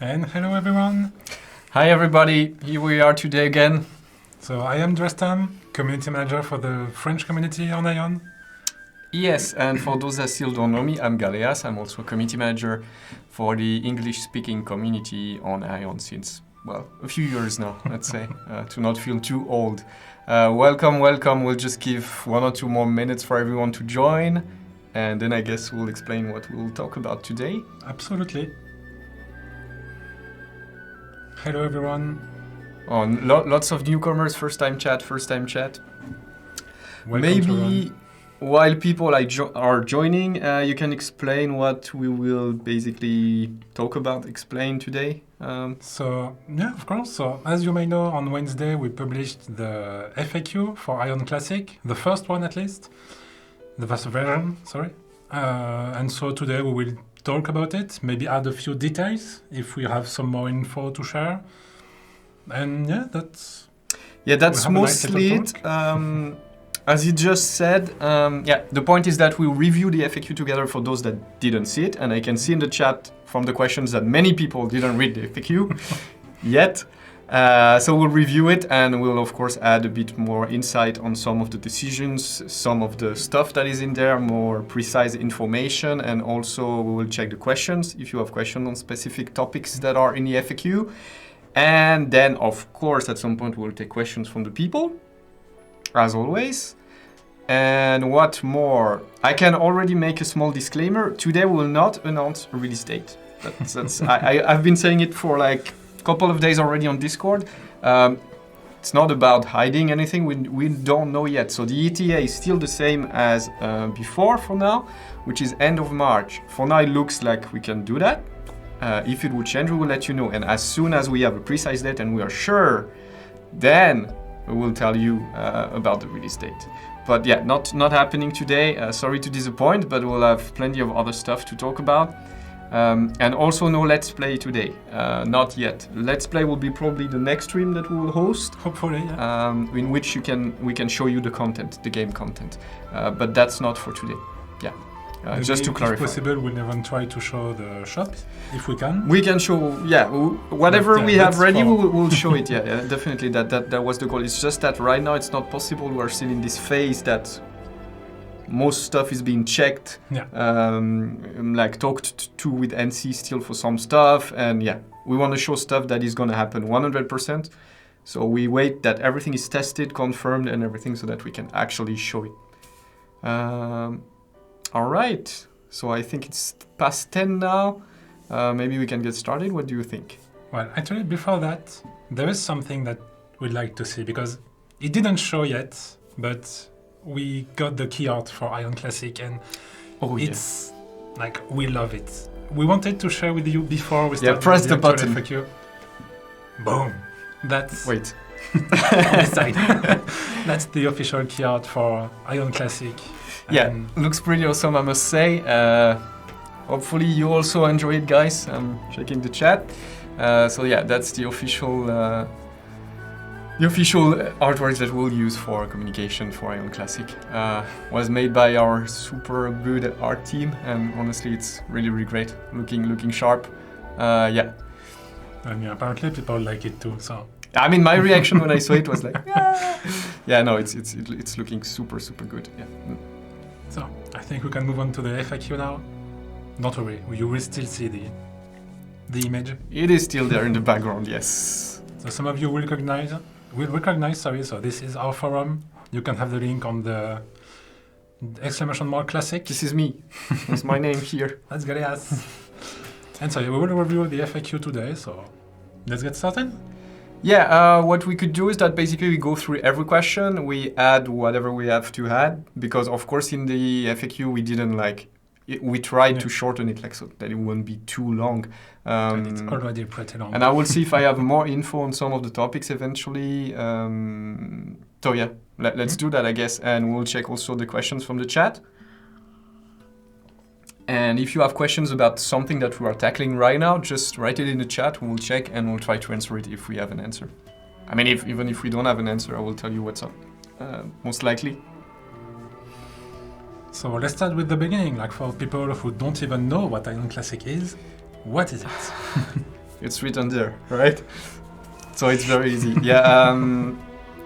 And hello everyone. Hi everybody, here we are today again. So I am Drestan, community manager for the French community on AION. Yes, and for those that still don't know me, I'm Galeas. I'm also a community manager for the English-speaking community on AION since, well, a few years now, let's say, to not feel too old. Welcome. We'll just give 1 or 2 more minutes for everyone to join, and then I guess we'll explain what we'll talk about today. Absolutely. Hello everyone. Lots of newcomers, first time chat. Welcome Maybe while people are joining, you can explain what we will basically talk about, explain today. So, yeah, of course. So, as you may know, on Wednesday we published the FAQ for AION Classic, the first one at least, the first version, sorry. And so today we will talk about it, maybe add a few details if we have some more info to share. And yeah, that's mostly it. As you just said, the point is that we'll review the FAQ together for those that didn't see it, and I can see in the chat from the questions that many people didn't read the FAQ yet. So we'll review it, and we'll of course add a bit more insight on some of the decisions, some of the stuff that is in there, more precise information, and also we will check the questions if you have questions on specific topics that are in the FAQ. And then of course at some point we'll take questions from the people, as always. And what more? I can already make a small disclaimer. Today we will not announce a release date. I've been saying it for like a couple of days already on Discord. It's not about hiding anything. We don't know yet. So the ETA is still the same as before for now, which is end of March. For now it looks like we can do that. If it would change, we will let you know. And as soon as we have a precise date and we are sure, then we will tell you about the release date. But yeah, not happening today. Sorry to disappoint, but we'll have plenty of other stuff to talk about. And also no Let's Play today. Not yet. Let's Play will be probably the next stream that we will host. hopefully, yeah. In which we can show you the content, the game content. But that's not for today. Yeah. Just to clarify. If possible, we'll even try to show the shop if we can. We can show, whatever we have ready, we'll show it. Yeah, definitely. That was the goal. It's just that right now it's not possible. We are still in this phase that most stuff is being checked. Yeah. Like talked to with NC still for some stuff, and yeah, we want to show stuff that is going to happen 100%. So we wait that everything is tested, confirmed, and everything, so that we can actually show it. All right, so I think it's past 10 now. Maybe we can get started. What do you think? Well, actually, before that, there is something that we'd like to see, because it didn't show yet, but we got the key art for AION Classic, and it's like, we love it. We wanted to share with you before we started. Yeah, press the button. FAQ. Boom. That's Wait. on this side. That's the official key art for AION Classic. Yeah, looks pretty awesome, I must say. Hopefully you also enjoy it, guys. I'm checking the chat. So yeah, that's the official artwork that we'll use for communication for AION Classic. Was made by our super good art team, and honestly, it's really, really great. Looking sharp. Yeah. And yeah, apparently people like it too. So. I mean, my reaction when I saw it was like, yeah, no, it's looking super good. Yeah. So, I think we can move on to the FAQ now. Don't worry, you will still see the image. It is still there in the background, yes. So some of you will recognize, so this is our forum. You can have the link on the !classic. This is me. That's my name here. That's Galeas. And so we will review the FAQ today, so let's get started. Yeah, what we could do is that basically we go through every question, we add whatever we have to add, because of course in the FAQ we didn't we tried to shorten it so that it wouldn't be too long. And it's already pretty long. And I will see if I have more info on some of the topics eventually. So yeah, let's do that, I guess, and we'll check also the questions from the chat. And if you have questions about something that we are tackling right now, just write it in the chat, we'll check and we'll try to answer it if we have an answer. I mean, even if we don't have an answer, I will tell you what's up, most likely. So let's start with the beginning, like for people who don't even know what AION Classic is, what is it? It's written there, right? So it's very easy. Yeah.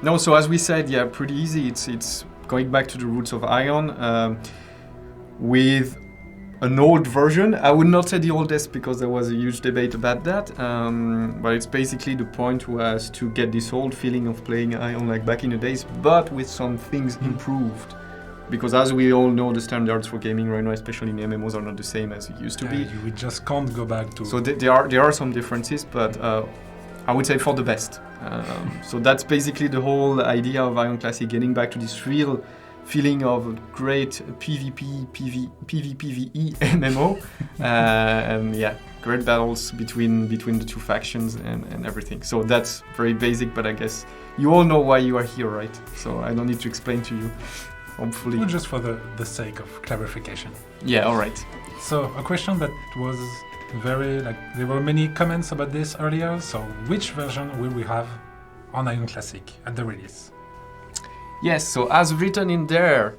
No, so as we said, yeah, pretty easy. It's going back to the roots of AION with an old version. I would not say the oldest because there was a huge debate about that. But it's basically the point was to get this old feeling of playing AION like back in the days, but with some things improved. Because as we all know, the standards for gaming right now, especially in MMOs, are not the same as it used to be. We just can't go back to... So there are some differences, but I would say for the best. So that's basically the whole idea of AION Classic, getting back to this real feeling of a great PvPvE MMO. And yeah, great battles between the two factions and everything. So that's very basic, but I guess you all know why you are here, right? So I don't need to explain to you. Hopefully. Well, just for the sake of clarification. Yeah, all right. So a question that was very, there were many comments about this earlier. So which version will we have on AION Classic at the release? Yes, so as written in there,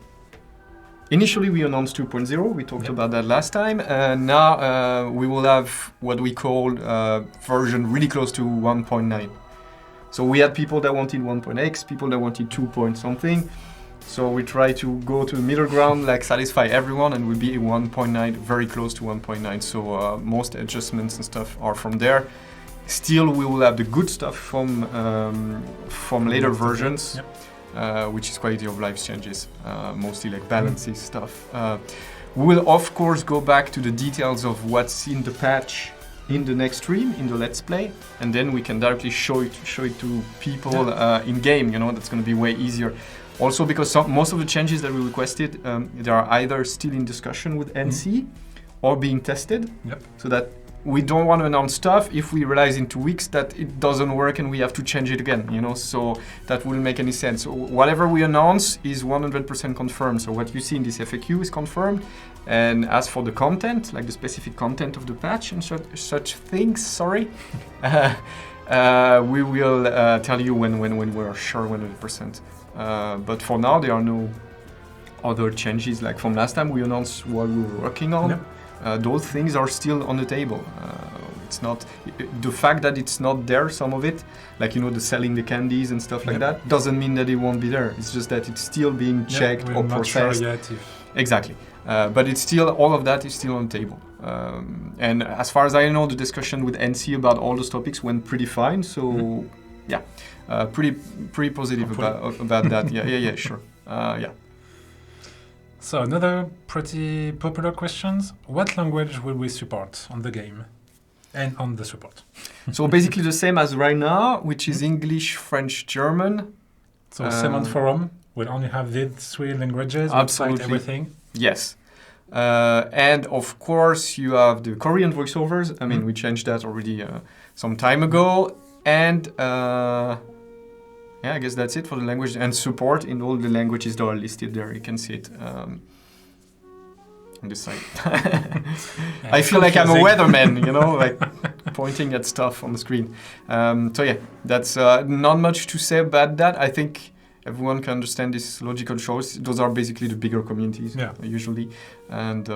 initially we announced 2.0, we talked about that last time, and now we will have what we call version really close to 1.9. So we had people that wanted 1.x, people that wanted 2 point something. So we try to go to the middle ground, satisfy everyone, and we'll be 1.9, very close to 1.9. So most adjustments and stuff are from there. Still, we will have the good stuff from later versions, which is quality of life changes, mostly balances stuff. We will of course go back to the details of what's in the patch in the next stream, in the Let's Play, and then we can directly show it to people in game. That's going to be way easier. Also, because most of the changes that we requested, they are either still in discussion with NC or being tested. So that we don't want to announce stuff if we realize in 2 weeks that it doesn't work and we have to change it again. So that wouldn't make any sense. So whatever we announce is 100% confirmed. So what you see in this FAQ is confirmed. And as for the content, the specific content of the patch and such things, we will tell you when we're sure 100%. But for now, there are no other changes. From last time, we announced what we were working on. Those things are still on the table. It's not the fact that it's not there. Some of it, the selling the candies and stuff like that, doesn't mean that it won't be there. It's just that it's still being checked or processed. We're not sure yet Exactly. But it's still, all of that is still on the table. And as far as I know, the discussion with NC about all those topics went pretty fine. So yeah. Pretty positive about that. Yeah, sure. Yeah. So another pretty popular questions. What language will we support on the game and on the support? So basically the same as right now, which is English, French, German. So same on forum. We'll only have these 3 languages. Absolutely. Everything. Yes. And of course you have the Korean voiceovers. I mean, we changed that already some time ago. And I guess that's it for the language and support in all the languages that are listed there. You can see it on this side. I feel like I'm a weatherman, pointing at stuff on the screen. So yeah, that's not much to say about that. I think everyone can understand this logical choice. Those are basically the bigger communities usually. And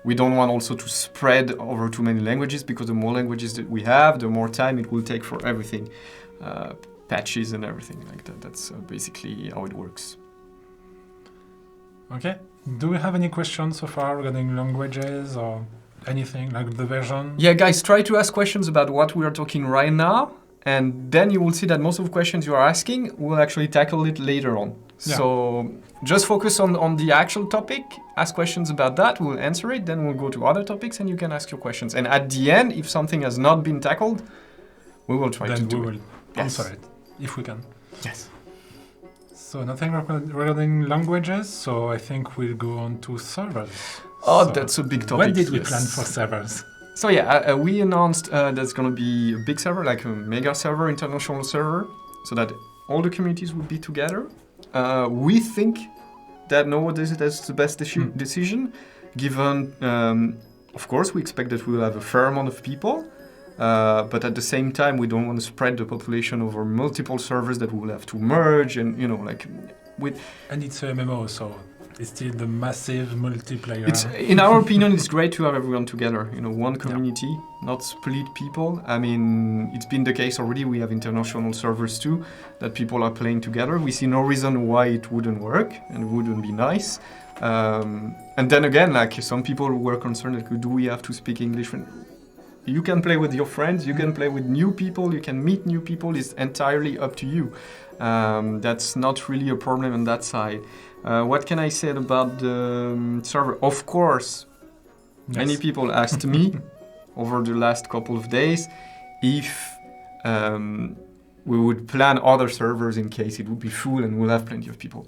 we don't want also to spread over too many languages, because the more languages that we have, the more time it will take for everything. Patches and everything like that. That's basically how it works. Okay. Do we have any questions so far regarding languages or anything, like the version? Yeah, guys, try to ask questions about what we are talking right now, and then you will see that most of the questions you are asking, we'll actually tackle it later on. Yeah. So just focus on the actual topic, ask questions about that, we'll answer it, then we'll go to other topics and you can ask your questions. And at the end, if something has not been tackled, we will try to do it. Answer it. If we can. Yes. So nothing regarding languages, so I think we'll go on to servers. Oh, so that's a big topic. When did we plan for servers? So yeah, we announced that's going to be a big server, like a mega server, international server, so that all the communities will be together. We think that nowadays that's the best decision, given, of course, we expect that we will have a fair amount of people. But at the same time, we don't want to spread the population over multiple servers that we will have to merge, and And it's a MMO, so it's still the massive multiplayer. In our opinion, it's great to have everyone together. One community, not split people. I mean, it's been the case already. We have international servers too, that people are playing together. We see no reason why it wouldn't work and wouldn't be nice. And then again, like some people were concerned, like, do we have to speak English? You can play with your friends, you can play with new people, you can meet new people. It's entirely up to you. That's not really a problem on that side. What can I say about the server? Of course, many people asked me over the last couple of days if we would plan other servers in case it would be full and we'll have plenty of people.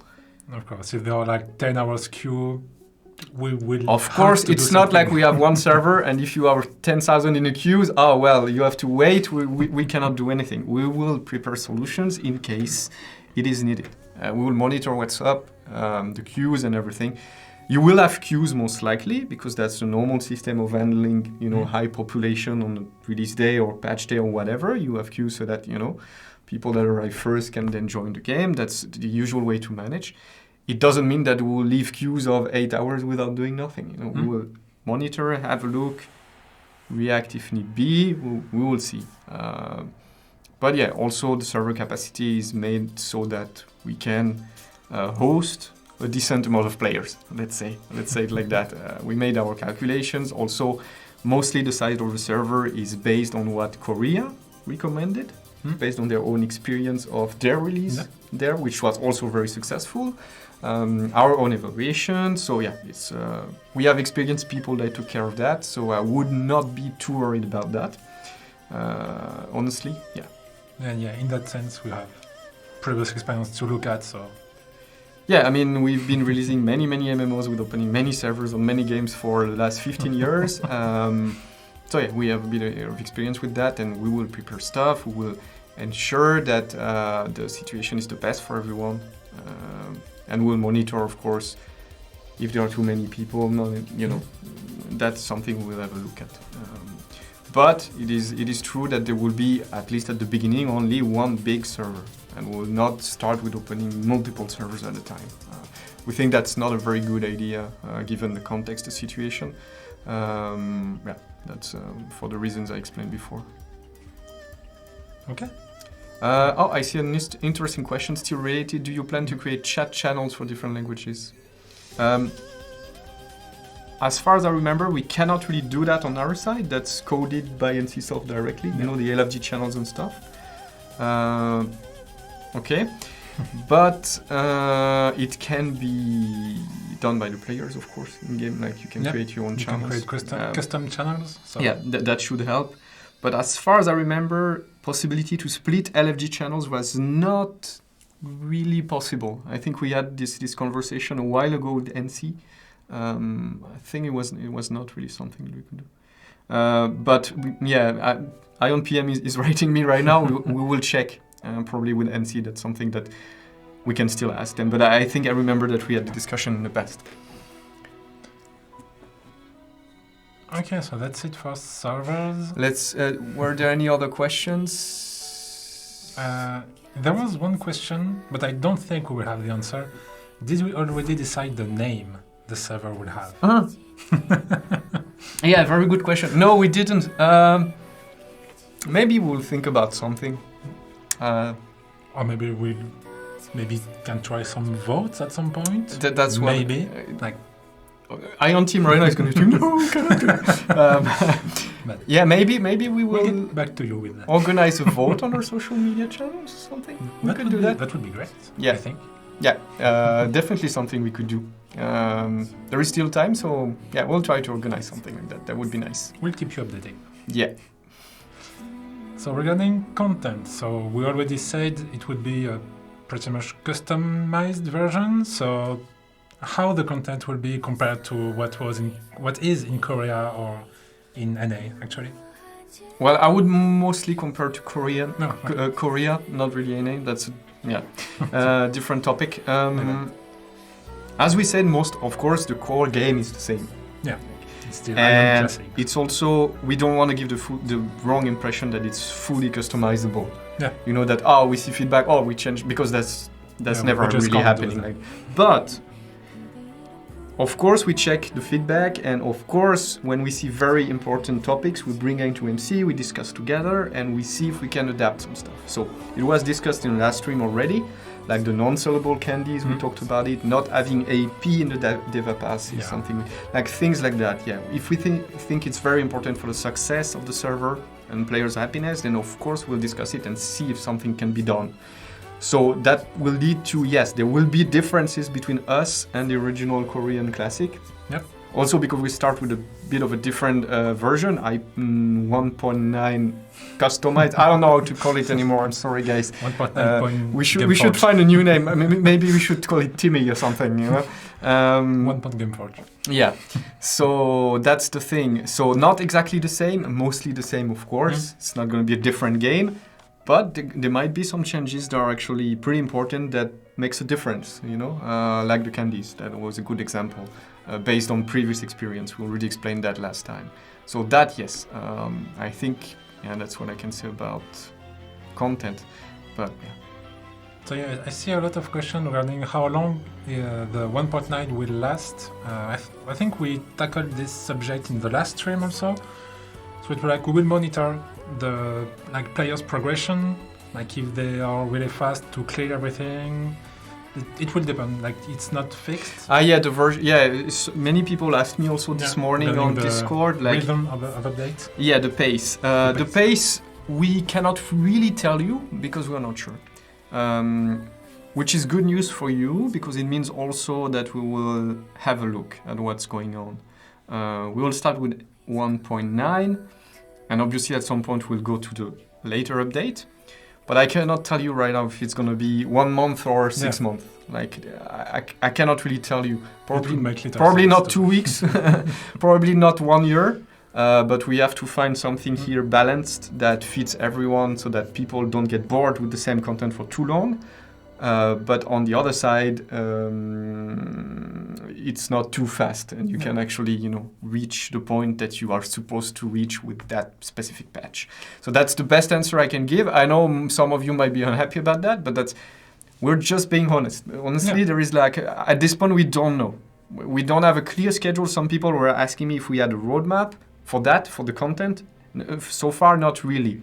Of course, if there are like 10 hours queue, we will. Of course, it's not like we have one server and if you are 10,000 in the queues, oh well, you have to wait. We cannot do anything. We will prepare solutions in case it is needed. We will monitor what's up, the queues and everything. You will have queues most likely because that's the normal system of handling, high population on the release day or patch day or whatever. You have queues so that, people that arrive first can then join the game. That's the usual way to manage. It doesn't mean that we will leave queues of 8 hours without doing nothing. We will monitor, have a look, react if need be. We will see. But yeah, also the server capacity is made so that we can host a decent amount of players. Let's say it like that. We made our calculations. Also, mostly the size of the server is based on what Korea recommended, based on their own experience of their release there, which was also very successful. Our own evaluation. So yeah, it's we have experienced people that took care of that. So I would not be too worried about that. Honestly, yeah. And yeah, in that sense, we have previous experience to look at. So yeah, I mean, we've been releasing many MMOs with opening many servers on many games for the last 15 years. So yeah, we have a bit of experience with that, and we will prepare stuff. We will ensure that the situation is the best for everyone, and we'll monitor, of course, if there are too many people. That's something we'll have a look at. But it is true that there will be, at least at the beginning, only one big server, and we'll not start with opening multiple servers at a time. We think that's not a very good idea, given the context, the situation. Yeah, that's for the reasons I explained before. Okay. I see an interesting question still related. Do you plan to create chat channels for different languages? As far as I remember, we cannot really do that on our side. That's coded by NCSoft directly, the LFG channels and stuff. Okay. But it can be done by the players, of course, in game. Like you can create your own channels. You can create custom channels. So. Yeah, that should help. But as far as I remember, possibility to split LFG channels was not really possible. I think we had this conversation a while ago with NC. I think it was not really something we could do. But yeah, AION PM is writing me right now. we will check probably with NC. That's something that we can still ask them. But I think I remember that we had the discussion in the past. Okay, so that's it for servers. Were there any other questions? There was one question, but I don't think we will have the answer. Did we already decide the name the server will have? Yeah, very good question. No, we didn't. Maybe we'll think about something. Or maybe we can try some votes at some point. That's what. Maybe. AION team right now is going to do no, cannot do it. Yeah, maybe we will get back to you with that. Organize a vote on our social media channels or something. We could do that. That would be great. Yeah, I think. Yeah, definitely something we could do. There is still time, so yeah, we'll try to organize something like that. That would be nice. We'll keep you updated. Yeah. So regarding content, so we already said it would be a pretty much customized version. So how the content will be compared to what is in Korea or in NA actually? Well, I would mostly compare to Korea, not really NA. That's different topic. As we said, of course, the core game is the same. Yeah, it's still and AIOnclassic. It's also, we don't want to give the wrong impression that it's fully customizable. Yeah. That we see feedback, we change, because that's never really happening. But of course, we check the feedback, and of course, when we see very important topics, we bring into MC, we discuss together, and we see if we can adapt some stuff. So it was discussed in last stream already, like the non-sellable candies, we talked about it, not having AP in the Deva pass is something, like things like that, yeah. If we think it's very important for the success of the server and players' happiness, then of course we'll discuss it and see if something can be done. So that will lead to, yes, there will be differences between us and the original Korean Classic. Yep. Also because we start with a bit of a different version, 1.9 customized. I don't know how to call it anymore. I'm sorry, guys. 1.9. We should find a new name. I mean, maybe we should call it Timmy or something. You know. 1.gameforge. Yeah. So that's the thing. So not exactly the same. Mostly the same, of course. It's not going to be a different game. But there might be some changes that are actually pretty important that makes a difference, you know, like the candies. That was a good example based on previous experience. We already explained that last time. So that, yes, I think, yeah, that's what I can say about content. But yeah. So yeah, I see a lot of questions regarding how long the 1.9 will last. I think we tackled this subject in the last stream also. So it's like we will monitor the players' progression, like if they are really fast to clear everything. It will depend. Like it's not fixed. Yeah, the version. Yeah, many people asked me also this morning on Discord, like rhythm of update. Yeah, the pace. The pace we cannot really tell you because we are not sure. Which is good news for you because it means also that we will have a look at what's going on. We will start with 1.9. And obviously at some point we'll go to the later update. But I cannot tell you right now if it's going to be 1 month or 6 months. Like, I cannot really tell you. Probably not 2 weeks, probably not 1 year. But we have to find something here balanced that fits everyone so that people don't get bored with the same content for too long. But on the other side, it's not too fast, and you can actually, you know, reach the point that you are supposed to reach with that specific patch. So that's the best answer I can give. I know some of you might be unhappy about that, but we're just being honest. Honestly, there is like, at this point, we don't know. We don't have a clear schedule. Some people were asking me if we had a roadmap for that, for the content. So far, not really.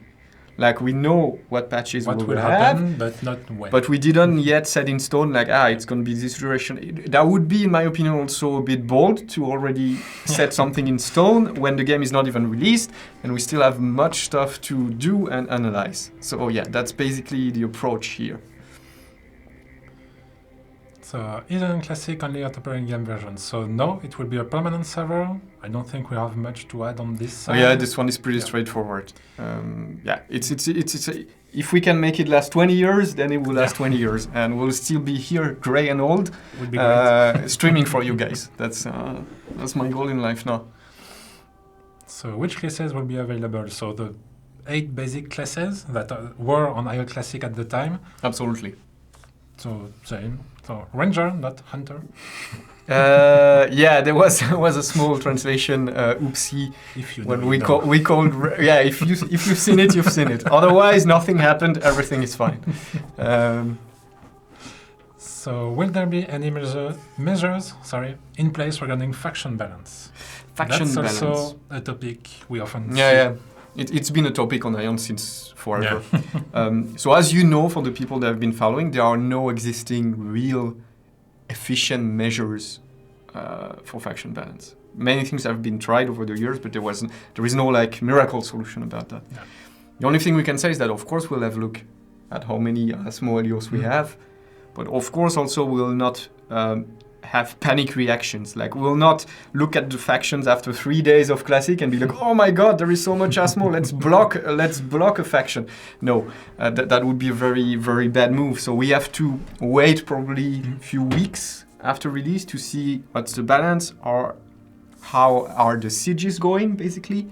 Like, we know what patches we will happen, but not when. But we didn't yet set in stone, like, it's going to be this duration. That would be, in my opinion, also a bit bold to already set something in stone when the game is not even released, and we still have much stuff to do and analyze. So, yeah, that's basically the approach here. So, is AION Classic only a temporary game version? So, no, it will be a permanent server. I don't think we have much to add on this side. Yeah, this one is pretty straightforward. If we can make it last 20 years, then it will last 20 years. And we'll still be here, grey and old, streaming for you guys. That's my goal in life now. So, which classes will be available? So, the 8 basic classes that were on AION Classic at the time. Absolutely. So, same. So, Ranger, not Hunter. Yeah, there was a small translation oopsie when we called. Yeah, if you've seen it, you've seen it. Otherwise, nothing happened. Everything is fine. So, will there be any measures in place regarding faction balance? That's also a topic we often see. Yeah. It's been a topic on AION since forever. Yeah. So as you know, for the people that have been following, there are no existing real efficient measures for faction balance. Many things have been tried over the years, but there is no like miracle solution about that. Yeah. The only thing we can say is that of course we'll have a look at how many ASMO Helios we have, but of course also we'll not have panic reactions. Like we'll not look at the factions after 3 days of Classic and be like, oh my god, there is so much ASMO, let's block a faction. No, that would be a very, very bad move. So we have to wait probably a few weeks after release to see what's the balance or how are the sieges going, basically.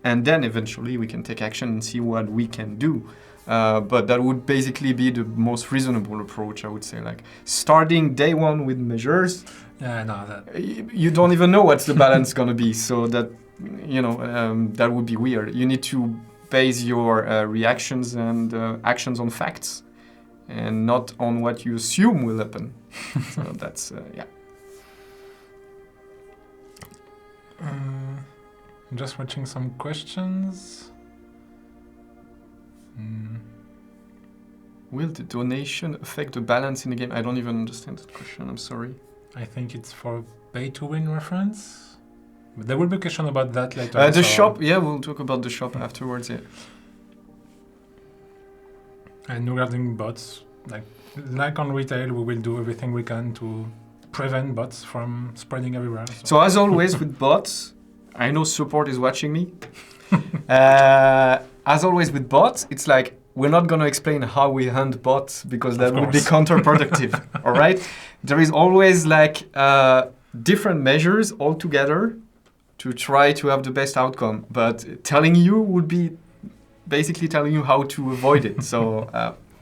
And then eventually we can take action and see what we can do. But that would basically be the most reasonable approach, I would say. Like starting day one with measures. Yeah, no, you don't even know what's the balance gonna be. So that that would be weird. You need to base your reactions and actions on facts, and not on what you assume will happen. So that's yeah. I'm just watching some questions. Will the donation affect the balance in the game? I don't even understand that question, I'm sorry. I think it's for pay-to-win reference. But there will be a question about that later. The shop, yeah, we'll talk about the shop afterwards, yeah. And regarding bots, like on retail, we will do everything we can to prevent bots from spreading everywhere. So as always with bots, I know support is watching me. As always with bots, it's like, we're not going to explain how we hunt bots because that would be counterproductive, all right? There is always different measures all together to try to have the best outcome, but telling you would be basically telling you how to avoid it, so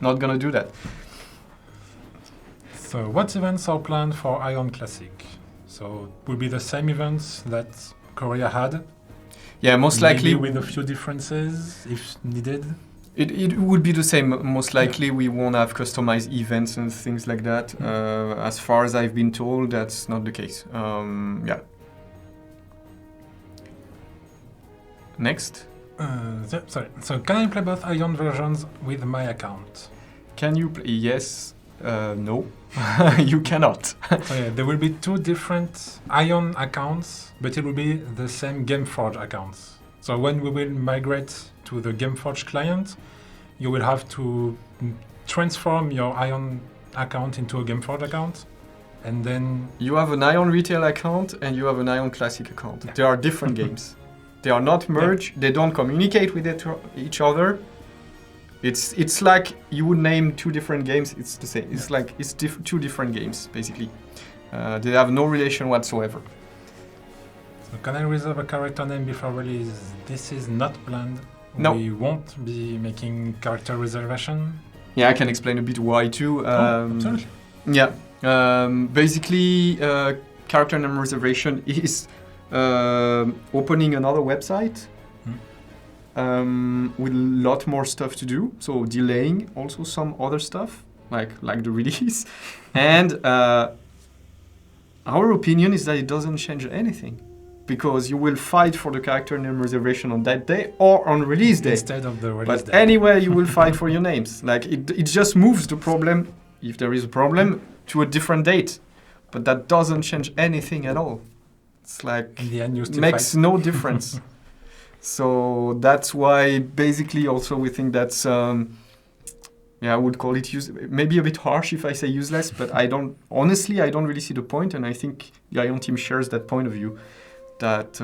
not going to do that. So what events are planned for AION Classic? So it will be the same events that Korea had? Yeah, most likely. Maybe with a few differences if needed? It would be the same. Most likely we won't have customized events and things like that. As far as I've been told, that's not the case. Yeah. Next. Sorry. So can I play both AION versions with my account? Can you play? Yes. No. You cannot. So yeah, there will be two different AION accounts, but it will be the same GameForge accounts. So when we will migrate to the GameForge client, you will have to transform your AION account into a GameForge account, and then... You have an AION retail account and you have an AION Classic account. Yeah. They are different games. They are not merged. Yeah. They don't communicate with each other. It's like you would name two different games. It's the same. It's like it's two different games, basically. They have no relation whatsoever. So can I reserve a character name before release? This is not planned. No. We won't be making character reservation. Yeah, I can explain a bit why too. Absolutely. Yeah. Basically, character name reservation is opening another website with a lot more stuff to do. So delaying also some other stuff, like the release. And our opinion is that it doesn't change anything, because you will fight for the character name reservation on that day or on release day. Instead of the release day. But anyway, you will fight for your names. Like it just moves the problem, if there is a problem, to a different date. But that doesn't change anything at all. It's like, in the end, you still makes fight. no difference. So that's why basically also we think that's, I would call it maybe a bit harsh if I say useless, but honestly, I don't really see the point. And I think the AION team shares that point of view. That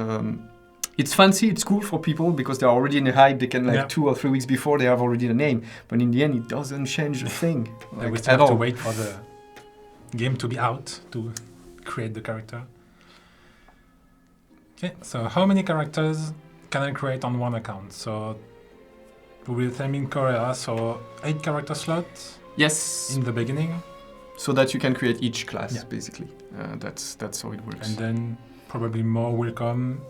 it's fancy, it's cool for people because they're already in the hype. They can 2 or 3 weeks before they have already the name, but in the end, it doesn't change a thing. We still have to wait for the game to be out to create the character. Okay, so how many characters can I create on one account? So we will time in Korea, so 8 character slots. Yes. In the beginning, so that you can create each class basically. That's how it works. And then probably more will come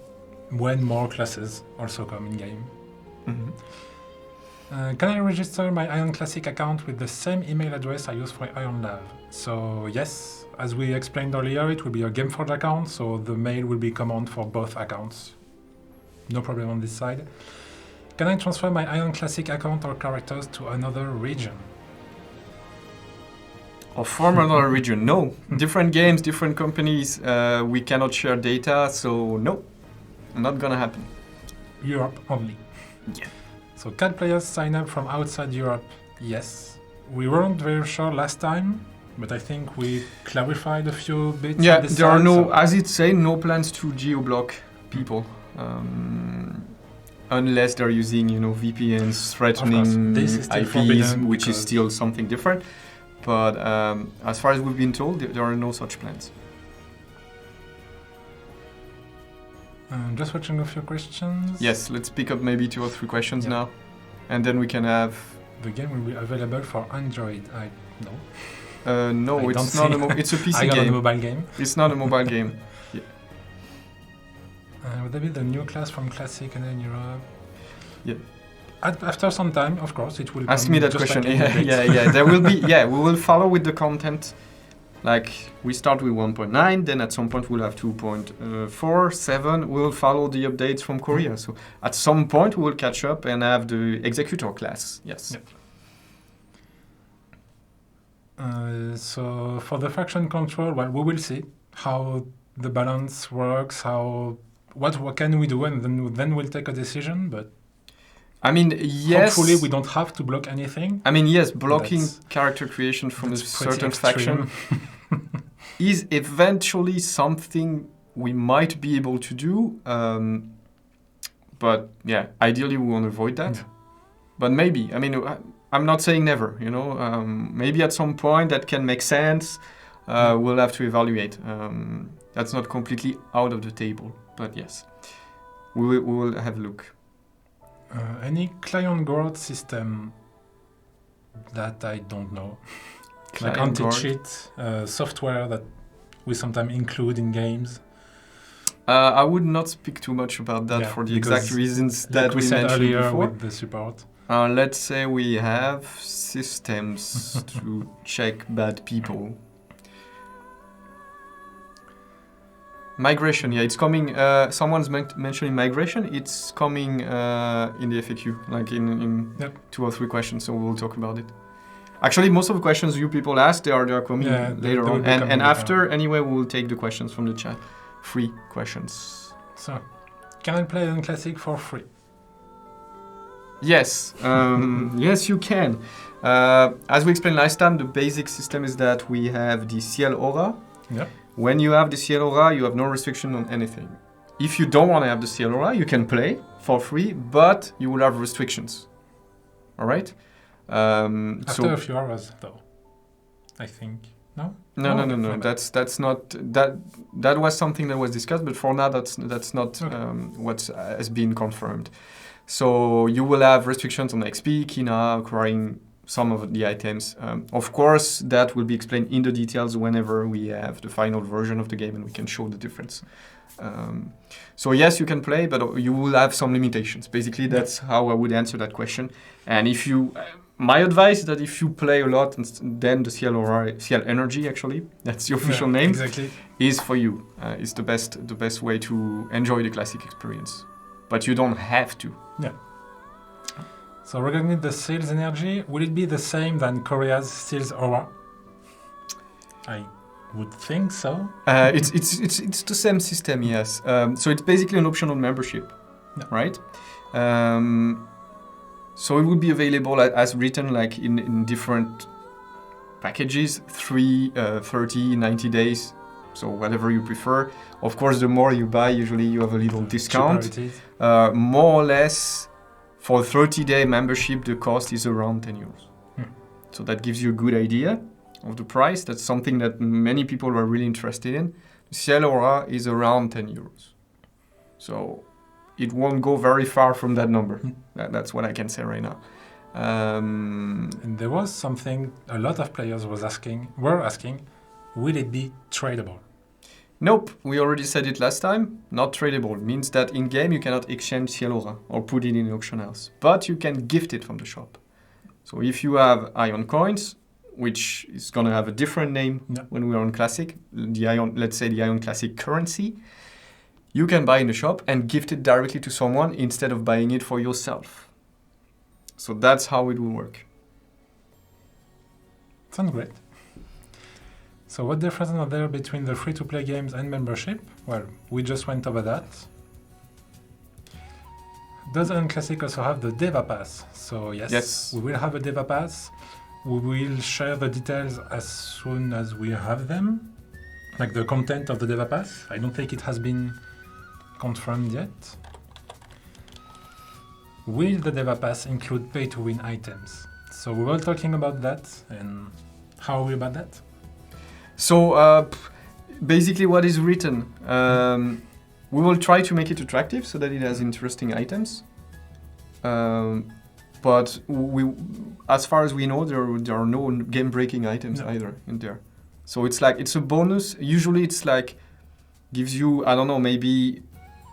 when more classes also come in game. Mm-hmm. Can I register my AION Classic account with the same email address I use for AION Live? So yes, as we explained earlier, it will be a GameForge account, so the mail will be command for both accounts. No problem on this side. Can I transfer my AION Classic account or characters to another region? Or from another region? No. Different games, different companies. We cannot share data, so no, not gonna happen. Europe only. Yeah. So can players sign up from outside Europe? Yes. We weren't very sure last time, but I think we clarified a few bits. Yeah, on this there are side, as it say, no plans to geo-block people. Unless they're using, VPNs threatening IPs, which is still something different. But as far as we've been told, there are no such plans. Just watching a few questions. Yes, let's pick up maybe 2 or 3 questions now. And then we can have... The game will be available for Android. No, it's not it's a PC game. A mobile game. It's not a mobile game. Yeah. Would that be the new class from Classic and then Europe? Yeah. After some time, of course, it will ask me that question. Yeah. There will be. Yeah, we will follow with the content Like we start with 1.9, then at some point we'll have 2.4, 7. We'll follow the updates from Korea. So at some point we will catch up and have the executor class. Yes. Yep. So for the faction control, well, we will see how the balance works, what can we do, and then we'll take a decision. But I mean, yes. Hopefully, we don't have to block anything. I mean, yes, blocking character creation from a certain faction is eventually something we might be able to do. But yeah, ideally we want to avoid that. Yeah. But maybe, I mean, I'm not saying never, you know. Maybe at some point that can make sense. We'll have to evaluate. That's not completely out of the table, but yes, we will have a look. Any client guard system that I don't know, like anti-cheat software that we sometimes include in games. I would not speak too much about that for the exact reasons that we mentioned earlier before. With the support. Let's say we have systems to check bad people. Migration, yeah, it's coming. Someone's mentioning migration. It's coming in the FAQ, like in 2 or 3 questions. So we'll talk about it. Actually, most of the questions you people ask, they are coming later on. And after, anyway, we'll take the questions from the chat. 3 questions. So, can I play AION Classic for free? Yes, yes, you can. As we explained last time, the basic system is that we have the CL aura. Yeah. When you have the CL aura, you have no restriction on anything. If you don't want to have the CL aura, you can play for free, but you will have restrictions. All right? After a few hours, though, I think. No. That's not that. That was something that was discussed, but for now, that's not what has been confirmed. So you will have restrictions on XP, Kina, acquiring some of the items. Of course, that will be explained in the details whenever we have the final version of the game and we can show the difference. So yes, you can play, but you will have some limitations. Basically, that's how I would answer that question. And if you, my advice is that if you play a lot, then the CL energy, actually, that's the official name, exactly, is for you. It's the best way to enjoy the classic experience. But you don't have to. Yeah. So regarding the sales energy, will it be the same than Korea's sales aura? I would think so. It's the same system, yes. So it's basically an optional membership, right? So it would be available as written, like in different packages, 3, 30, 90 days. So whatever you prefer. Of course, the more you buy, usually you have a little discount. More or less, for 30-day membership, the cost is around 10 euros. So that gives you a good idea of the price. That's something that many people are really interested in. The CL Aura is around 10 euros. So it won't go very far from that number. That's what I can say right now. And there was something a lot of players were asking, will it be tradable? Nope, we already said it last time. Not tradable. It means that in-game you cannot exchange CL Aura or put it in an auction house. But you can gift it from the shop. So if you have AION coins, which is going to have a different name when we are on Classic, let's say the AION Classic currency, you can buy in the shop and gift it directly to someone instead of buying it for yourself. So that's how it will work. Sounds great. So what difference are there between the free-to-play games and membership? Well, we just went over that. Does AION Classic also have the Deva Pass? So yes, we will have a Deva Pass. We will share the details as soon as we have them. Like the content of the Deva Pass. I don't think it has been confirmed yet. Will the Deva Pass include pay-to-win items? So we were talking about that, and how are we about that? So basically what is written, we will try to make it attractive so that it has interesting items. But as far as we know, there are no game-breaking items either in there. So it's like, it's a bonus. Usually it's like, gives you, I don't know, maybe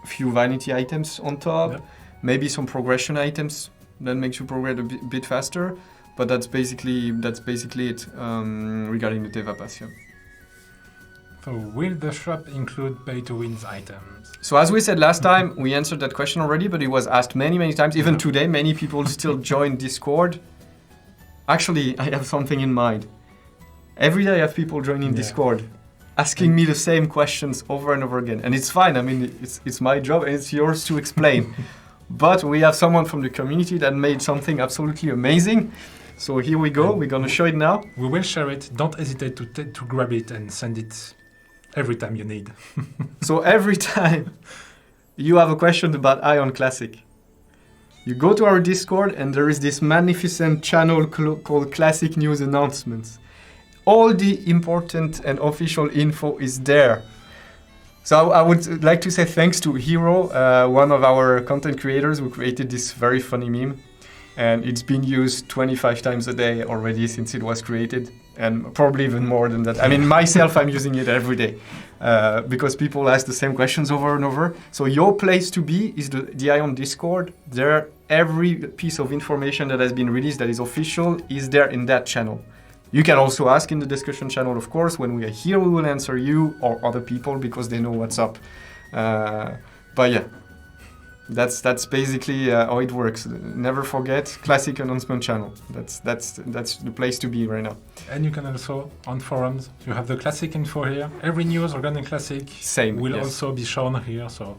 a few vanity items on top, maybe some progression items that makes you progress a bit faster. But that's basically it regarding the Deva Pass. So will the shop include pay-to-win items? So as we said last time, we answered that question already, but it was asked many, many times. Even today, many people still join Discord. Actually, I have something in mind. Every day I have people joining Discord, asking me the same questions over and over again. And it's fine, I mean, it's my job and it's yours to explain. But we have someone from the community that made something absolutely amazing. So here we go, we're gonna show it now. We will share it, don't hesitate to grab it and send it every time you need. So every time you have a question about AION Classic, you go to our Discord and there is this magnificent channel called Classic News Announcements. All the important and official info is there. So I would like to say thanks to Hero, one of our content creators who created this very funny meme. And it's been used 25 times a day already since it was created, and probably even more than that. I mean, myself, I'm using it every day because people ask the same questions over and over. So your place to be is the AION Discord. There, every piece of information that has been released that is official is there in that channel. You can also ask in the discussion channel, of course. When we are here, we will answer you or other people because they know what's up. But yeah. That's basically how it works. Never forget Classic Announcement Channel. That's the place to be right now. And you can also, on forums, you have the Classic info here. Every news regarding Classic will also be shown here. So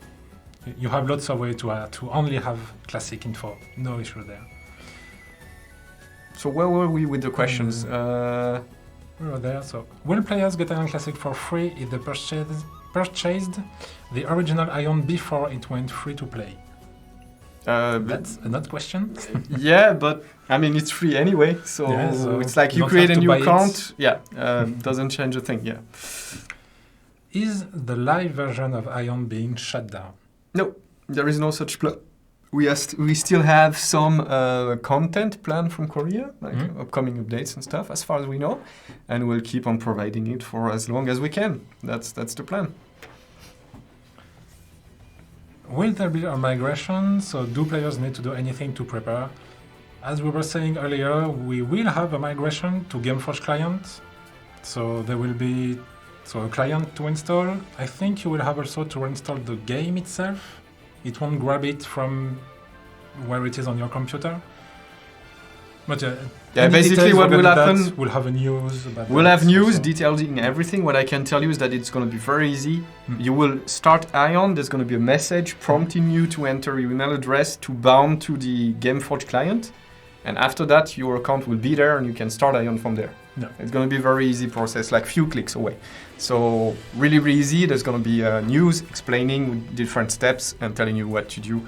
you have lots of ways to only have Classic info. No issue there. So where were we with the questions? We were there. So will players get AION Classic for free if they purchased the original AION before it went free to play? That's another question. Yeah, but I mean it's free anyway, so it's like you create a new account. Doesn't change a thing. Yeah. Is the live version of AION being shut down? No, there is no such plan. We still have some content planned from Korea, like upcoming updates and stuff, as far as we know, and we'll keep on providing it for as long as we can. That's the plan. Will there be a migration? So do players need to do anything to prepare? As we were saying earlier, we will have a migration to Gameforge client. So there will be a client to install. I think you will have also to reinstall the game itself. It won't grab it from where it is on your computer. But basically what will happen, we'll have a news about we'll have news detailing everything. What I can tell you is that it's going to be very easy. You will start AION, there's going to be a message prompting you to enter your email address to bound to the Gameforge client. And after that, your account will be there and you can start AION from there. No. It's going to be a very easy process, like few clicks away. So really, really easy. There's going to be news explaining different steps and telling you what to do.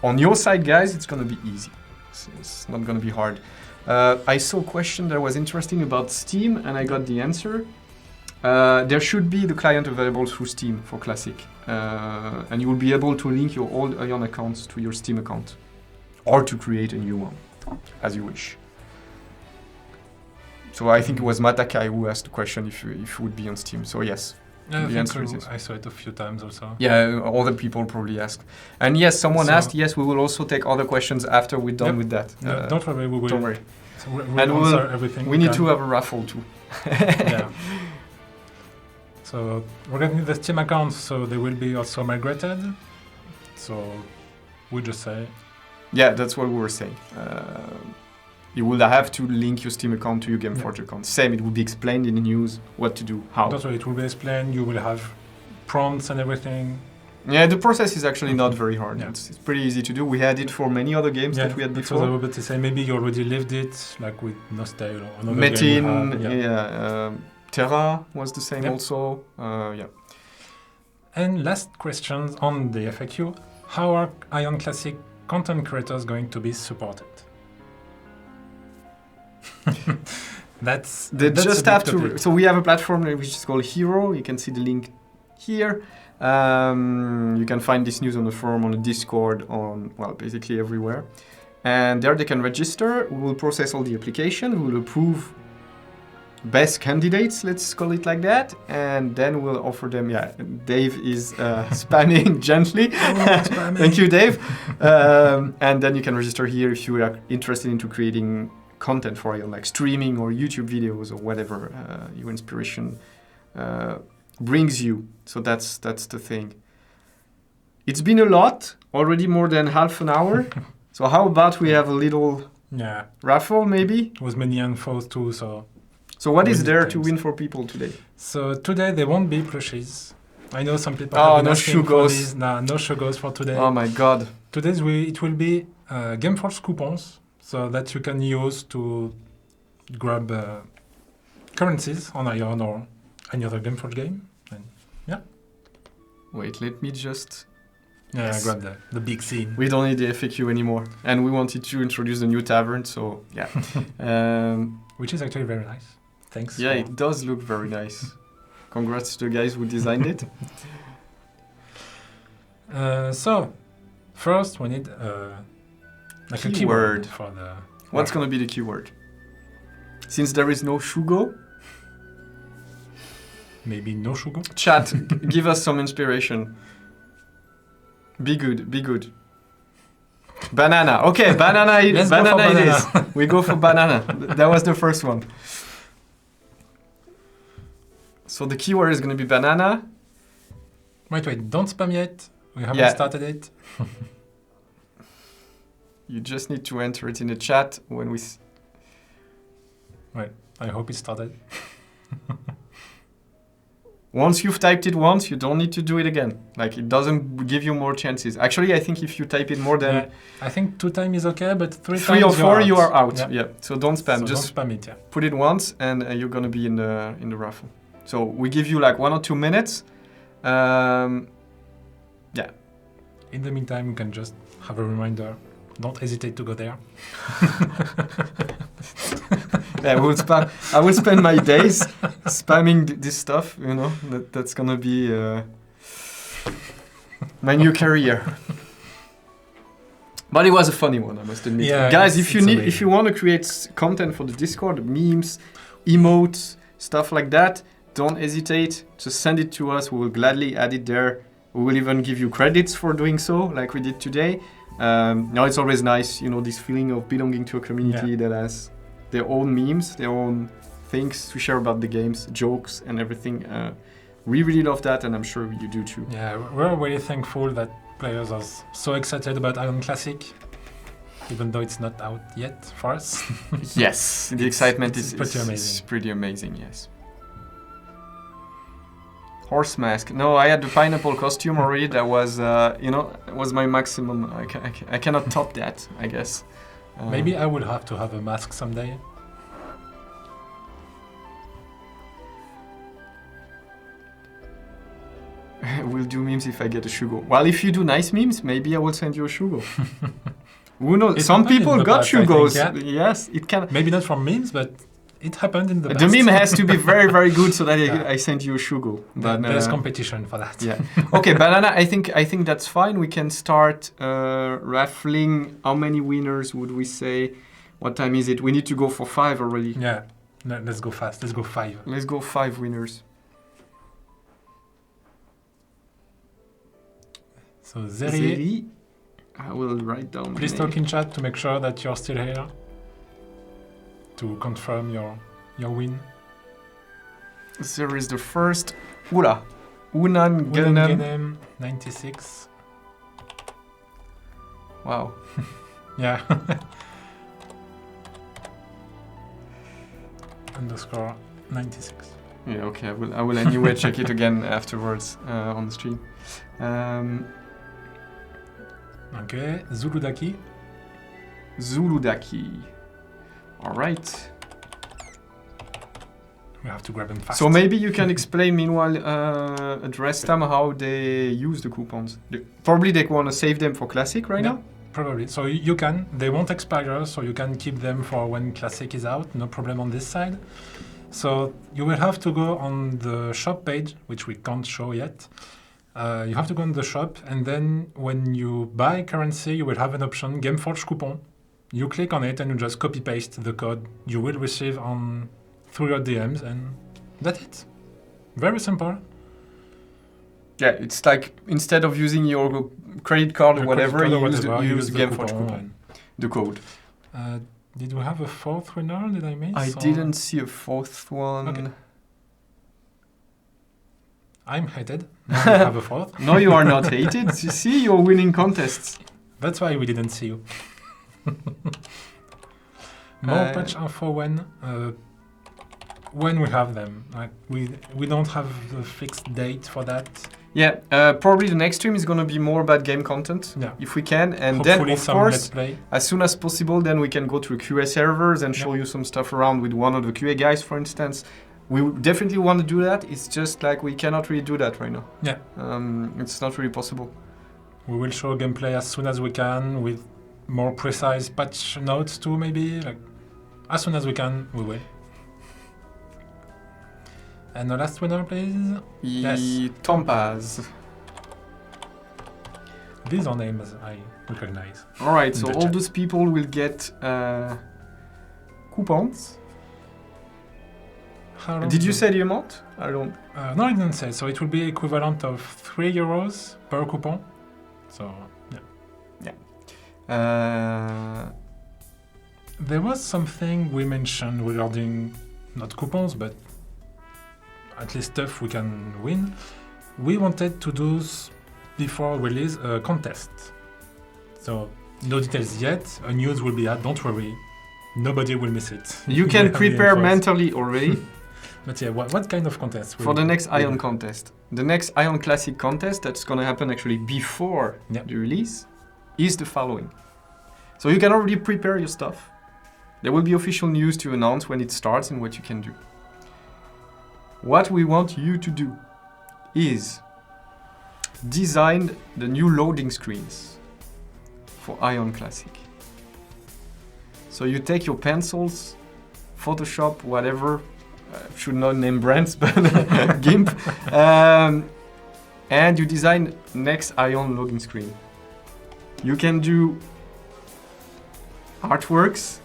On your side, guys, it's going to be easy. It's not going to be hard. I saw a question that was interesting about Steam, and I got the answer. There should be the client available through Steam for Classic. And you will be able to link your old AION accounts to your Steam account. Or to create a new one, as you wish. So I think it was Matakai who asked the question if it would be on Steam. So yes, the answer is yes. I saw it a few times also. Yeah, other people probably asked. And yes, someone asked, yes, we will also take other questions after we're done with that. No, don't worry, we will. Don't worry. So we'll answer everything. We need to have a raffle too. Yeah. So regarding the Steam accounts, so they will be also migrated. So we just say. Yeah, that's what we were saying. You will have to link your Steam account to your Gameforge account. Same, it will be explained in the news what to do, how. That's why it will be explained. You will have prompts and everything. Yeah, the process is actually not very hard. Yeah. It's pretty easy to do. We had it for many other games that we had before. So I was about to say, maybe you already lived it, like with Nostale or another Metin, game. Terra was the same also. And last question on the FAQ. How are AION Classic content creators going to be supported? They just have to. So we have a platform which is called Hero. You can see the link here. You can find this news on the forum, on the Discord, basically everywhere. And there they can register. We will process all the application. We will approve best candidates, let's call it like that, and then we'll offer them. Yeah, Dave is spamming gently. Thank you, Dave. And then you can register here if you are interested into creating content for AION, like streaming or YouTube videos or whatever your inspiration brings you. So that's the thing. It's been a lot, already more than half an hour. So how about we have a little raffle maybe? With many infos too, so... So what is there to win for people today? So today there won't be plushies. I know some people have been no asking Shugos. for these. No Shugos for today. Oh my god. Today it will be Gameforce coupons, so that you can use to grab currencies on AION or any other Gameforce game. And Wait, let me just... grab the big scene. We don't need the FAQ anymore. And we wanted to introduce the new tavern, so yeah. Which is actually very nice. Thanks. Yeah, it does look very nice. Congrats to the guys who designed it. So, first we need like a keyword for the... What's going to be the keyword? Since there is no Shugo? Maybe no Shugo? Chat, give us some inspiration. Be good, be good. Banana. Okay, banana it is. We go for banana. That was the first one. So the keyword is going to be banana. Wait, don't spam yet. We haven't started it. You just need to enter it in the chat when we... Wait, I hope it started. Once you've typed it once, you don't need to do it again. Like, it doesn't give you more chances. Actually, I think if you type it more than... Yeah, I think 2 times is okay, but 3 times or 4, you are out. Yeah. So don't spam. So just don't spam it, put it once, and you're going to be in the raffle. So we give you like 1 or 2 minutes. In the meantime, you can just have a reminder. Don't hesitate to go there. I will spend my days spamming this stuff, you know. That's gonna be my new career. But it was a funny one, I must admit. Yeah, guys, if you want to create content for the Discord, memes, emotes, stuff like that, don't hesitate. Just send it to us. We will gladly add it there. We will even give you credits for doing so, like we did today. Now it's always nice, you know, this feeling of belonging to a community that has their own memes, their own things to share about the games, jokes and everything. We really love that, and I'm sure you do too. Yeah, we're really thankful that players are so excited about AION Classic, even though it's not out yet for us. Yes, the excitement is pretty amazing. It's pretty amazing, yes. Horse mask. No, I had the pineapple costume already. That was, was my maximum. I cannot top that, I guess. Maybe I would have to have a mask someday. We'll do memes if I get a Shugo. Well, if you do nice memes, maybe I will send you a Shugo. Who knows? Some people got Shugos. Yes, it can. Maybe not from memes, but it happened in the past. The meme has to be very, very good so that I send you a Shugo. But there's competition for that. Yeah. Okay, banana. I think that's fine. We can start raffling. How many winners would we say? What time is it? We need to go for 5 already. Yeah. No, let's go fast. Let's go 5. Let's go 5 winners. So Zeri, I will write down. Please talk in chat to make sure that you're still here. To confirm your win. There is the first. Ula. Unan Genem 96. Wow. Yeah. Underscore 96. Yeah, okay. I will anyway check it again afterwards on the stream. Okay, Zuludaki. Zuludaki. All right. We have to grab them fast. So maybe you can explain meanwhile, address them how they use the coupons. Probably they want to save them for Classic right now? Probably. So you can. They won't expire, so you can keep them for when Classic is out. No problem on this side. So you will have to go on the shop page, which we can't show yet. You have to go on the shop, and then when you buy currency, you will have an option, Gameforge coupon. You click on it and you just copy-paste the code you will receive through your DMs, and that's it. Very simple. Yeah, it's like instead of using your credit card or whatever, you use Gameforge coupon. The code. Did we have a 4th winner? Did I miss? I didn't see a 4th one. Okay. I'm hated. Now we have a fourth. No, you are not hated. You see, you're winning contests. That's why we didn't see you. More patch info when we have them. Like we don't have a fixed date for that. Yeah, probably the next stream is going to be more about game content, if we can. And hopefully then, of some course, let's play. as soon as possible, then we can go to QA servers and show you some stuff around with one of the QA guys, for instance. We definitely want to do that. It's just like we cannot really do that right now. Yeah. It's not really possible. We will show gameplay as soon as we can with more precise patch notes too, maybe. Like, as soon as we can, we will. And the last winner, please. Yes. Tompaz. These are names I recognize. All right, so all those people will get coupons. Did you say the amount? I don't. No, I didn't say. So it will be equivalent of €3 per coupon. So yeah. Yeah. There was something we mentioned regarding not coupons, but at least stuff we can win. We wanted to do before release a contest. So no details yet. A news will be out. Don't worry. Nobody will miss it. You can prepare mentally already. But yeah, what kind of contest? For the next AION contest. The next AION Classic contest that's going to happen actually before the release is the following. So you can already prepare your stuff. There will be official news to announce when it starts and what you can do. What we want you to do is design the new loading screens for AION Classic. So you take your pencils, Photoshop, whatever, should not name brands, but GIMP, and you design next AION loading screen. You can do artworks,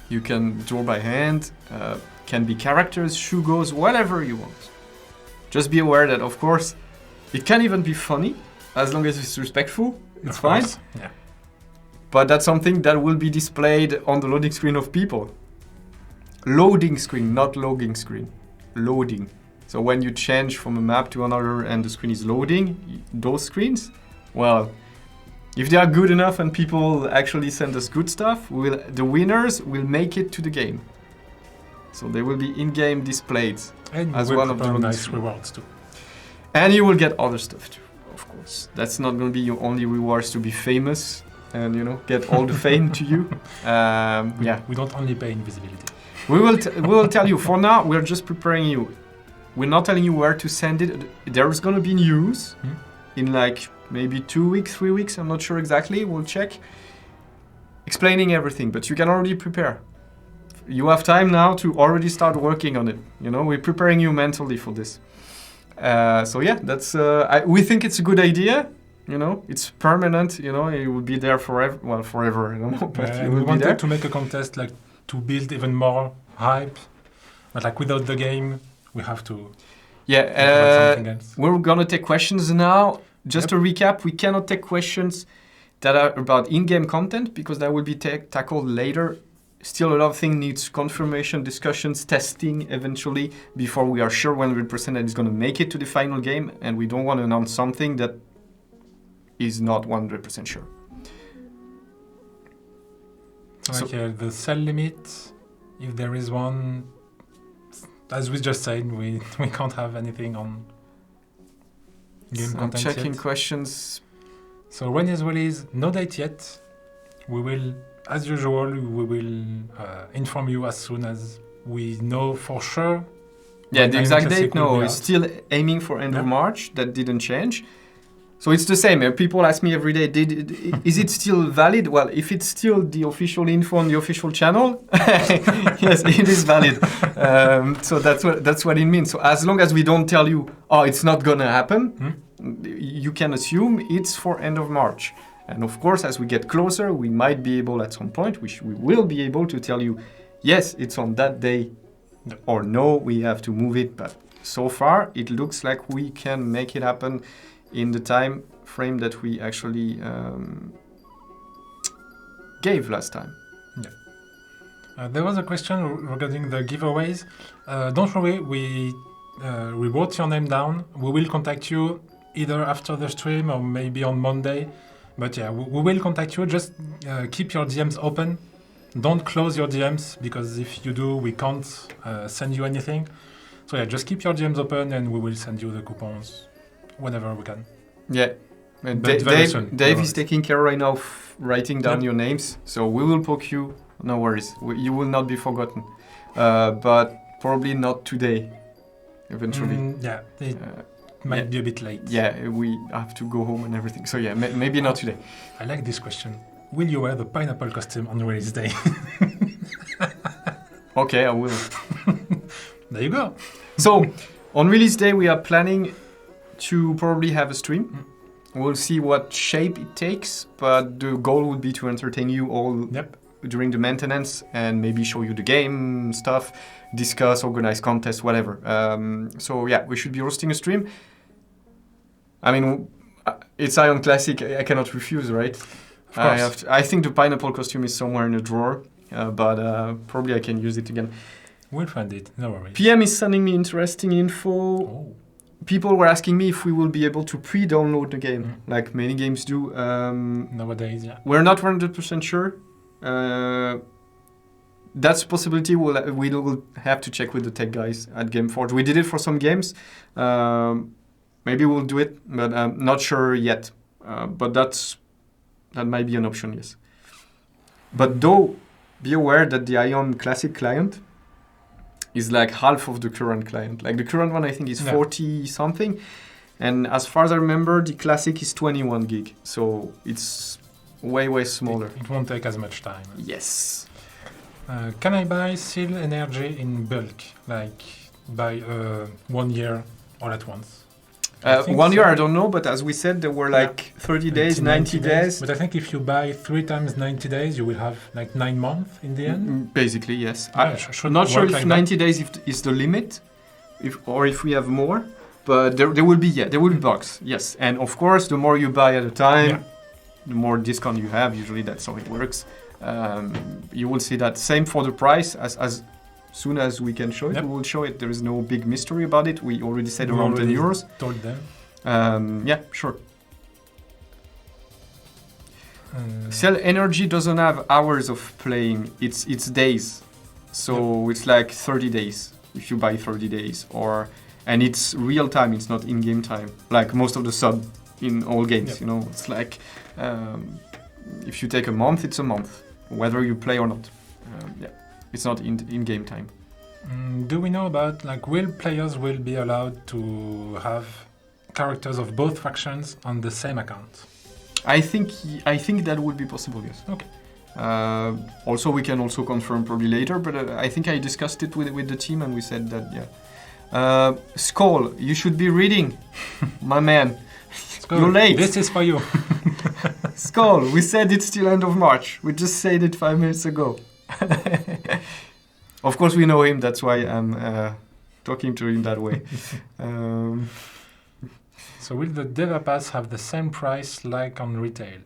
you can draw by hand, can be characters, shugos, whatever you want. Just be aware that, of course, it can even be funny, as long as it's respectful, it's fine. Yeah. But that's something that will be displayed on the loading screen of people. Loading screen, not logging screen. Loading. So when you change from a map to another and the screen is loading, those screens, well, if they are good enough and people actually send us good stuff, the winners will make it to the game. So they will be in-game displayed as one of the nice rewards too. And you will get other stuff too, of course. That's not going to be your only rewards to be famous and, you know, get all the fame to you. We don't only pay invisibility. We will tell you. For now, we're just preparing you. We're not telling you where to send it. There's going to be news in like maybe 2 weeks, 3 weeks. I'm not sure exactly. We'll check. Explaining everything, but you can already prepare. You have time now to already start working on it. You know, we're preparing you mentally for this. So yeah, that's. We think it's a good idea. You know, it's permanent. You know, it will be there forever. Well, forever. I don't know, but it will we be wanted there. to make a contest like to build even more hype. But like without the game, we have to. Yeah, something else. We're gonna take questions now. Just to recap, we cannot take questions that are about in-game content because that will be tackled later. Still, a lot of things needs confirmation, discussions, testing eventually before we are sure 100% that it's going to make it to the final game, and we don't want to announce something that is not 100% sure. So the sell limit, if there is one, as we just said, we can't have anything on game content I'm checking yet. questions. So when is release? No date yet. We will, as usual, we will inform you as soon as we know for sure. Yeah, the exact date, no, it's still aiming for end of March. That didn't change. So it's the same. People ask me every day, is it still valid? Well, if it's still the official info on the official channel, yes, it is valid. So that's what it means. So as long as we don't tell you, oh, it's not going to happen, you can assume it's for end of March. And of course, as we get closer, we might be able at some point, we will be able to tell you, yes, it's on that day, or no, we have to move it. But so far, it looks like we can make it happen in the time frame that we actually gave last time. Yeah. There was a question regarding the giveaways. Don't worry, we wrote your name down. We will contact you either after the stream or maybe on Monday. But yeah, we will contact you. Just keep your DMs open. Don't close your DMs, because if you do, we can't send you anything. So yeah, just keep your DMs open and we will send you the coupons whenever we can. Yeah. Dave is taking care right now of writing down your names, so we will poke you. No worries, you will not be forgotten. But probably not today, eventually. Yeah, it might be a bit late. Yeah, we have to go home and everything. So yeah, maybe not today. I like this question. Will you wear the pineapple costume on release day? Okay, I will. There you go. So, on release day, we are planning to probably have a stream. We'll see what shape it takes, but the goal would be to entertain you all during the maintenance and maybe show you the game stuff, discuss, organize contests, whatever. So yeah, we should be hosting a stream. I mean, it's AION Classic, I cannot refuse, right? Of course. I think the pineapple costume is somewhere in a drawer, but probably I can use it again. We'll find it, no worries. PM is sending me interesting info. Oh. People were asking me if we will be able to pre-download the game, like many games do. Nowadays, yeah. We're not 100% sure. That's a possibility. We'll have to check with the tech guys at Gameforge. We did it for some games. Maybe we'll do it, but I'm not sure yet. But that might be an option, yes. But though, be aware that the AION Classic client is like half of the current client. Like the current one, I think, is 40 something. And as far as I remember, the Classic is 21 gig. So it's way smaller. It won't take as much time. Yes. Can I buy Seal Energy in bulk? Like buy 1 year all at once? 1 year, I don't know, but as we said, there were like 30 days, 90 days. But I think if you buy 3 times 90 days, you will have like 9 months in the end. Basically, yes. Yeah, I'm not sure if like 90 days is the limit, or if we have more. But there will be bugs, yes. And of course, the more you buy at a time, the more discount you have. Usually, that's how it works. You will see that. Same for the price. As soon as we can show it, we will show it. There is no big mystery about it. We already said around 10 euros. Told them. Yeah, sure. Cell Energy doesn't have hours of playing. It's days. So it's like 30 days if you buy 30 days. And it's real time. It's not in-game time. Like most of the sub in all games, you know. It's like if you take a month, it's a month, whether you play or not. It's not in-game time. Do we know about, like, will players be allowed to have characters of both factions on the same account? I think that would be possible, yes. Okay. Also, we can also confirm probably later, but I think I discussed it with the team and we said that, Skull, you should be reading, my man. Skull, you're late. This is for you. Skull, we said it's still end of March. We just said it 5 minutes ago. Of course, we know him. That's why I'm talking to him that way. So will the Deva Pass have the same price like on retail?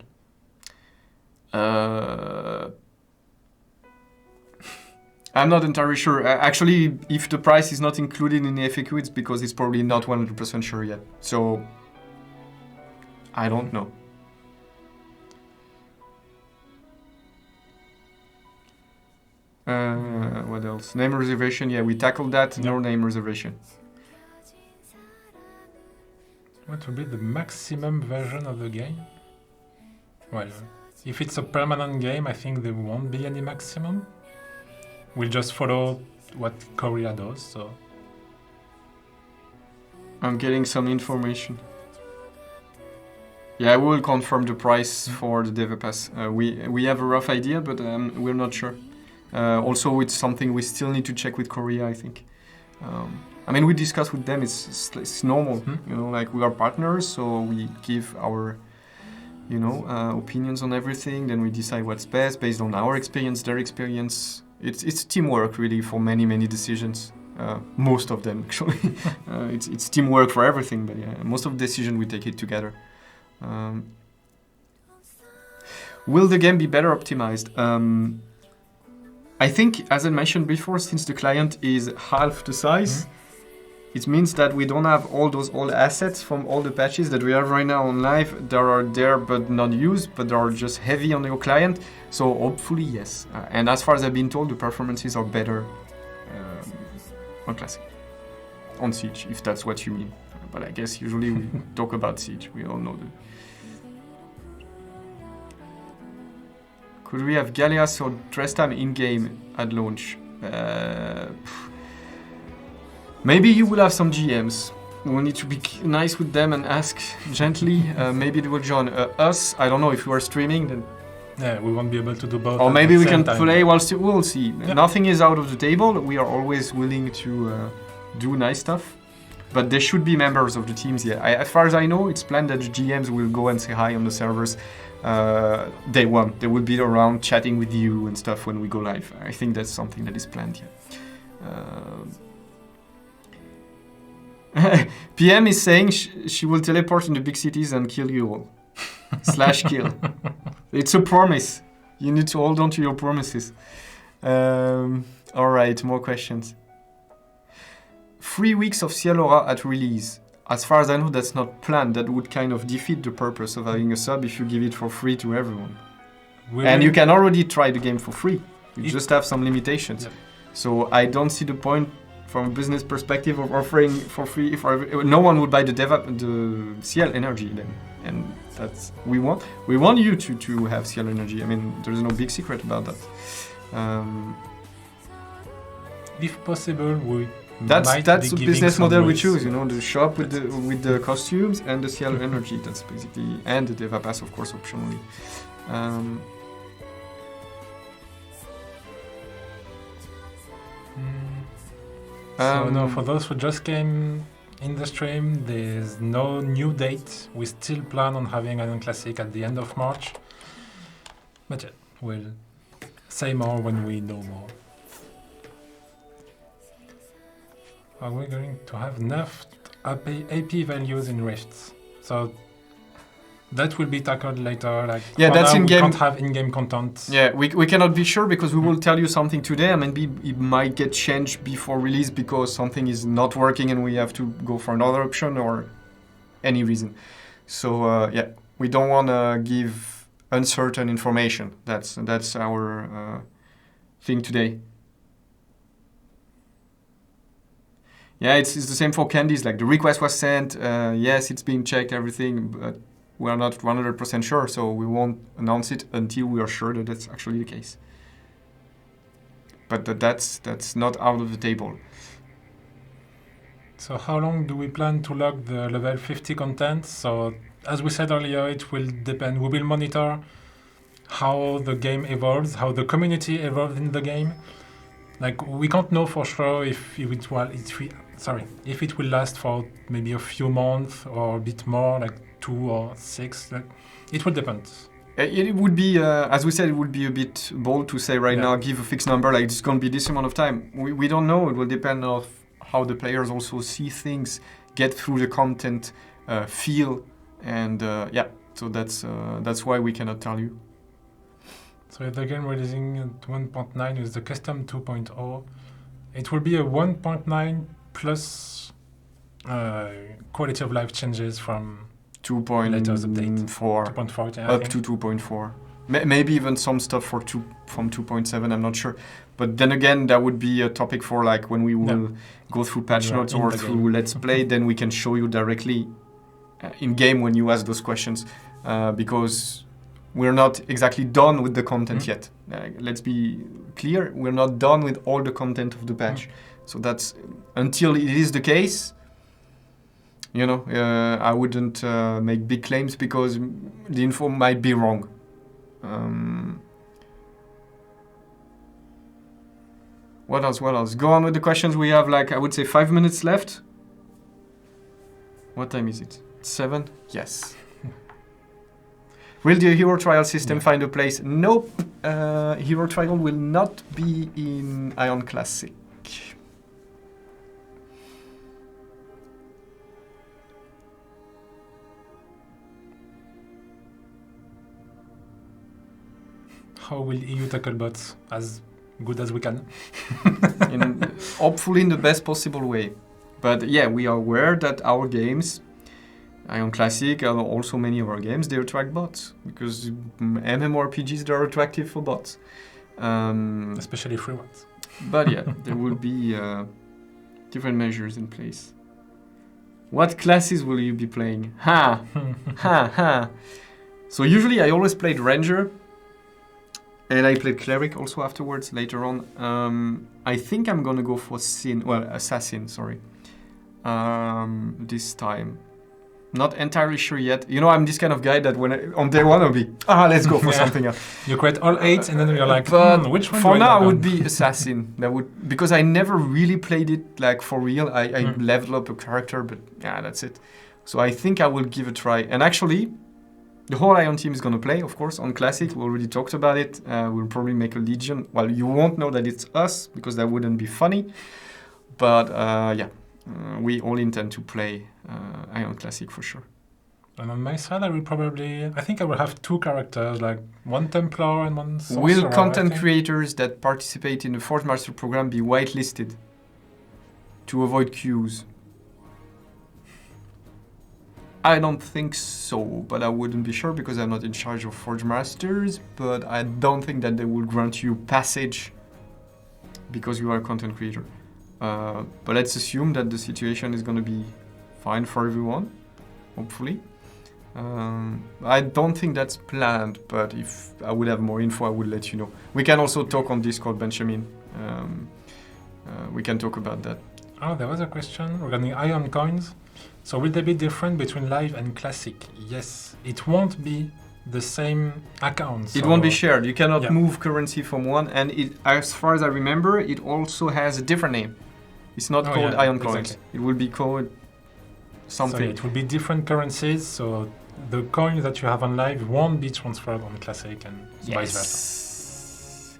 I'm not entirely sure. Actually, if the price is not included in the FAQ, it's because it's probably not 100% sure yet. So, I don't know. What else? Name reservation. Yeah, we tackled that. No name reservation. What will be the maximum version of the game? Well, if it's a permanent game, I think there won't be any maximum. We'll just follow what Korea does, so... I'm getting some information. Yeah, I will confirm the price for the Deva Pass. We have a rough idea, but we're not sure. Also, it's something we still need to check with Korea, I think. I mean, we discuss with them, it's normal, you know, like we are partners, so we give our, opinions on everything, then we decide what's best based on our experience, their experience. It's teamwork, really, for many decisions. Most of them, actually. It's teamwork for everything, but yeah, most of the decision we take it together. Will the game be better optimized? I think, as I mentioned before, since the client is half the size, it means that we don't have all those old assets from all the patches that we have right now on live. They are there but not used, but they are just heavy on your client. So hopefully, yes. And as far as I've been told, the performances are better on Classic. On Siege, if that's what you mean. But I guess usually we talk about Siege. We all know that. Could we have Gallias or Drestan in-game at launch? Maybe you will have some GMs. We'll need to be nice with them and ask gently. Maybe they will join us. I don't know if you are streaming, then. Yeah, we won't be able to do both. Or maybe we can play while we'll see. Yeah. Nothing is out of the table. We are always willing to do nice stuff. But there should be members of the teams here. As far as I know, it's planned that the GMs will go and say hi on the servers day one. They will be around chatting with you and stuff when we go live. I think that's something that is planned here. PM is saying she will teleport in the big cities and kill you all. /kill. It's a promise. You need to hold on to your promises. All right, more questions. 3 weeks of Cielora at release. As far as I know, that's not planned. That would kind of defeat the purpose of having a sub if you give it for free to everyone. And you can already try the game for free. You just have some limitations. Yep. So I don't see the point from a business perspective of offering for free. No one would buy the CL energy then. And that's we want you to have CL energy. I mean, there's no big secret about that. If possible, we that's the business model we choose. Ways. You know, the shop with the costumes and the CL energy. That's basically, and the Deva Pass, of course, optionally. So no, for those who just came in the stream, there's no new date. We still plan on having AION Classic at the end of March. But yeah, we'll say more when we know more. Are we going to have enough AP values in Rifts? So that will be tackled later. Like, yeah, that's in game. We can't have in-game content. Yeah, we cannot be sure because we will tell you something today, and maybe it might get changed before release because something is not working and we have to go for another option or any reason. So yeah, we don't want to give uncertain information. That's our thing today. Yeah, it's the same for candies. Like the request was sent. Yes, it's being checked, everything, but we are not 100% sure, so we won't announce it until we are sure that that's actually the case. But that's not out of the table. So how long do we plan to log the level 50 content? So as we said earlier, it will depend. We will monitor how the game evolves, how the community evolves in the game. Like, we can't know for sure if it will last for maybe a few months or a bit more, like 2 or 6. Like, it will depend. It would be, as we said, it would be a bit bold to say right now, give a fixed number, like it's going to be this amount of time. We don't know. It will depend on how the players also see things, get through the content, feel, and yeah. So that's why we cannot tell you. So the game releasing at 1.9 is the custom 2.0. It will be a 1.9 plus quality of life changes from 2.4 2.4 yeah, up to 2.4. Maybe even some stuff from 2.7. I'm not sure. But then again, that would be a topic for like when we will go through patch notes or through Let's Play. Then we can show you directly in game when you ask those questions, because we're not exactly done with the content yet. Let's be clear, we're not done with all the content of the patch. So that's until it is the case. You know, I wouldn't make big claims because the info might be wrong. What else? Go on with the questions. We have like, I would say 5 minutes left. What time is it? 7? Yes. Will the hero trial system find a place? Nope. Hero trial will not be in AION Classic. How will EU tackle bots? As good as we can. Hopefully in the best possible way. But yeah, we are aware that our games, AION Classic, and also many of our games, they attract bots because mmorpgs, they're attractive for bots. Especially free ones. But yeah, there will be different measures in place. What classes will you be playing? Ha! Ha! Ha! So usually I always played Ranger, and I played Cleric also afterwards, later on. I think I'm gonna go for Assassin, sorry. This time. Not entirely sure yet. You know, I'm this kind of guy that on day one I'll be, let's go for something else. You create all 8 and then you're like, which one? For now, I would be Assassin. Because I never really played it like for real. I leveled up a character, but yeah, that's it. So I think I will give it a try. And actually, the whole ION team is gonna play, of course, on Classic. We already talked about it. We'll probably make a Legion. Well, you won't know that it's us because that wouldn't be funny. But yeah. We all intend to play ION Classic for sure. And on my side, I think I will have 2 characters, like one Templar and one Sorcerer. Will content creators that participate in the Forge Master program be whitelisted to avoid queues? I don't think so, but I wouldn't be sure because I'm not in charge of Forge Masters, but I don't think that they will grant you passage because you are a content creator. But let's assume that the situation is going to be fine for everyone, hopefully. I don't think that's planned, but if I would have more info, I would let you know. We can also talk on Discord, Benjamin. We can talk about that. Oh, there was a question regarding ION coins. So will they be different between live and classic? Yes, it won't be the same account. It won't be shared. You cannot move currency from one, and as far as I remember, it also has a different name. It's not called ION coins. Exactly. It will be called something. So it will be different currencies, so the coin that you have on live won't be transferred on classic and vice versa.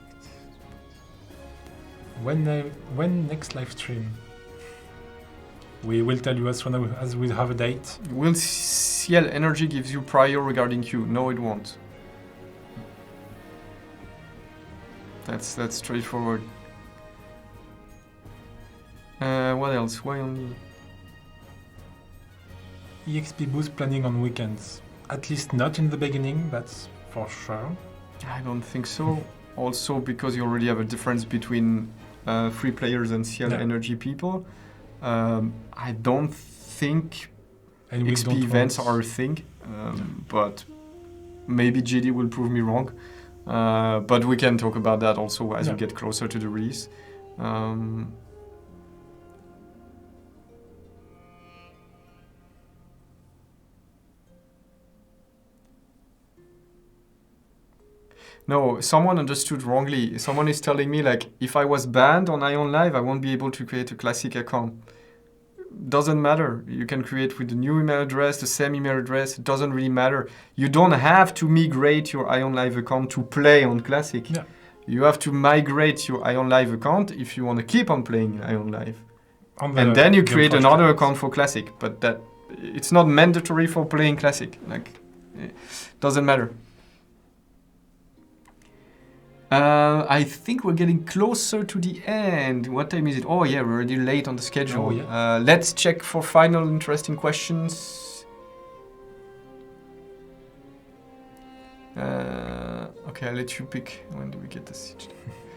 When next live stream? We will tell you as soon as we have a date. Will CL Energy gives you prior regarding queue? No, it won't. That's straightforward. What else? Why only? EXP boost planning on weekends. At least not in the beginning, that's for sure. I don't think so. Also because you already have a difference between free players and CL Energy people. I don't think XP events are a thing, but maybe GD will prove me wrong. But we can talk about that also as we get closer to the release. No, someone understood wrongly. Someone is telling me, like, if I was banned on ION Live, I won't be able to create a classic account. Doesn't matter. You can create with the new email address, the same email address. It doesn't really matter. You don't have to migrate your ION Live account to play on Classic. Yeah. You have to migrate your ION Live account if you want to keep on playing ION Live. And then you create another account for Classic. But it's not mandatory for playing Classic. Like, it doesn't matter. I think we're getting closer to the end. What time is it? Oh yeah, we're already late on the schedule. Oh, yeah. Let's check for final interesting questions. Okay, I'll let you pick. When do we get the siege?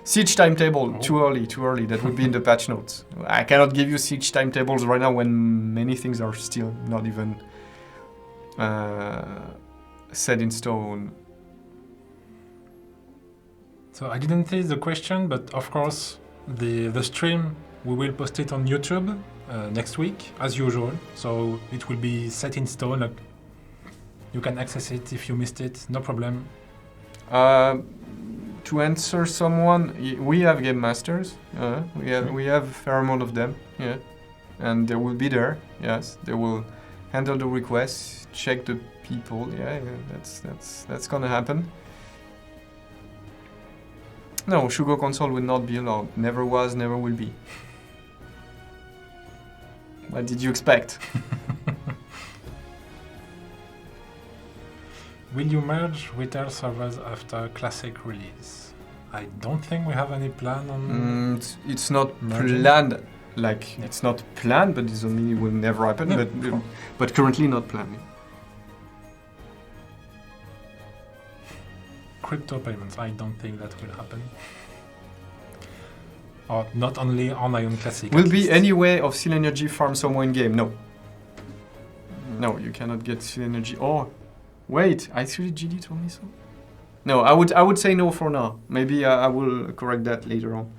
Siege timetable, too early. That would be in the patch notes. I cannot give you siege timetables right now when many things are still not even set in stone. So I didn't see the question, but of course the stream, we will post it on YouTube next week as usual. So it will be set in stone. Like, you can access it if you missed it, no problem. To answer someone, we have game masters. We have a fair amount of them. Yeah, and they will be there. Yes, they will handle the requests, check the people. Yeah, that's gonna happen. No, Shugo console will not be allowed. Never was, never will be. What did you expect? Will you merge retail servers after Classic release? I don't think we have any plan on... it's not planned. like it's not planned, but it doesn't mean it will never happen. But currently not planned. Crypto payments, I don't think that will happen. Or not only on Ion Classic. Will be any way of Seal Energy farm somewhere in game? No. No, you cannot get Seal Energy. Oh, wait, I 3GD told me so. No, I would say no for now. Maybe I will correct that later on.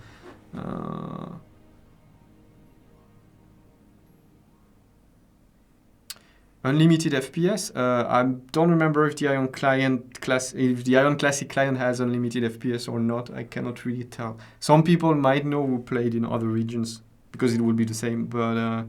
Unlimited FPS. I don't remember if the Ion Classic client has unlimited FPS or not. I cannot really tell. Some people might know who played in other regions because it would be the same. But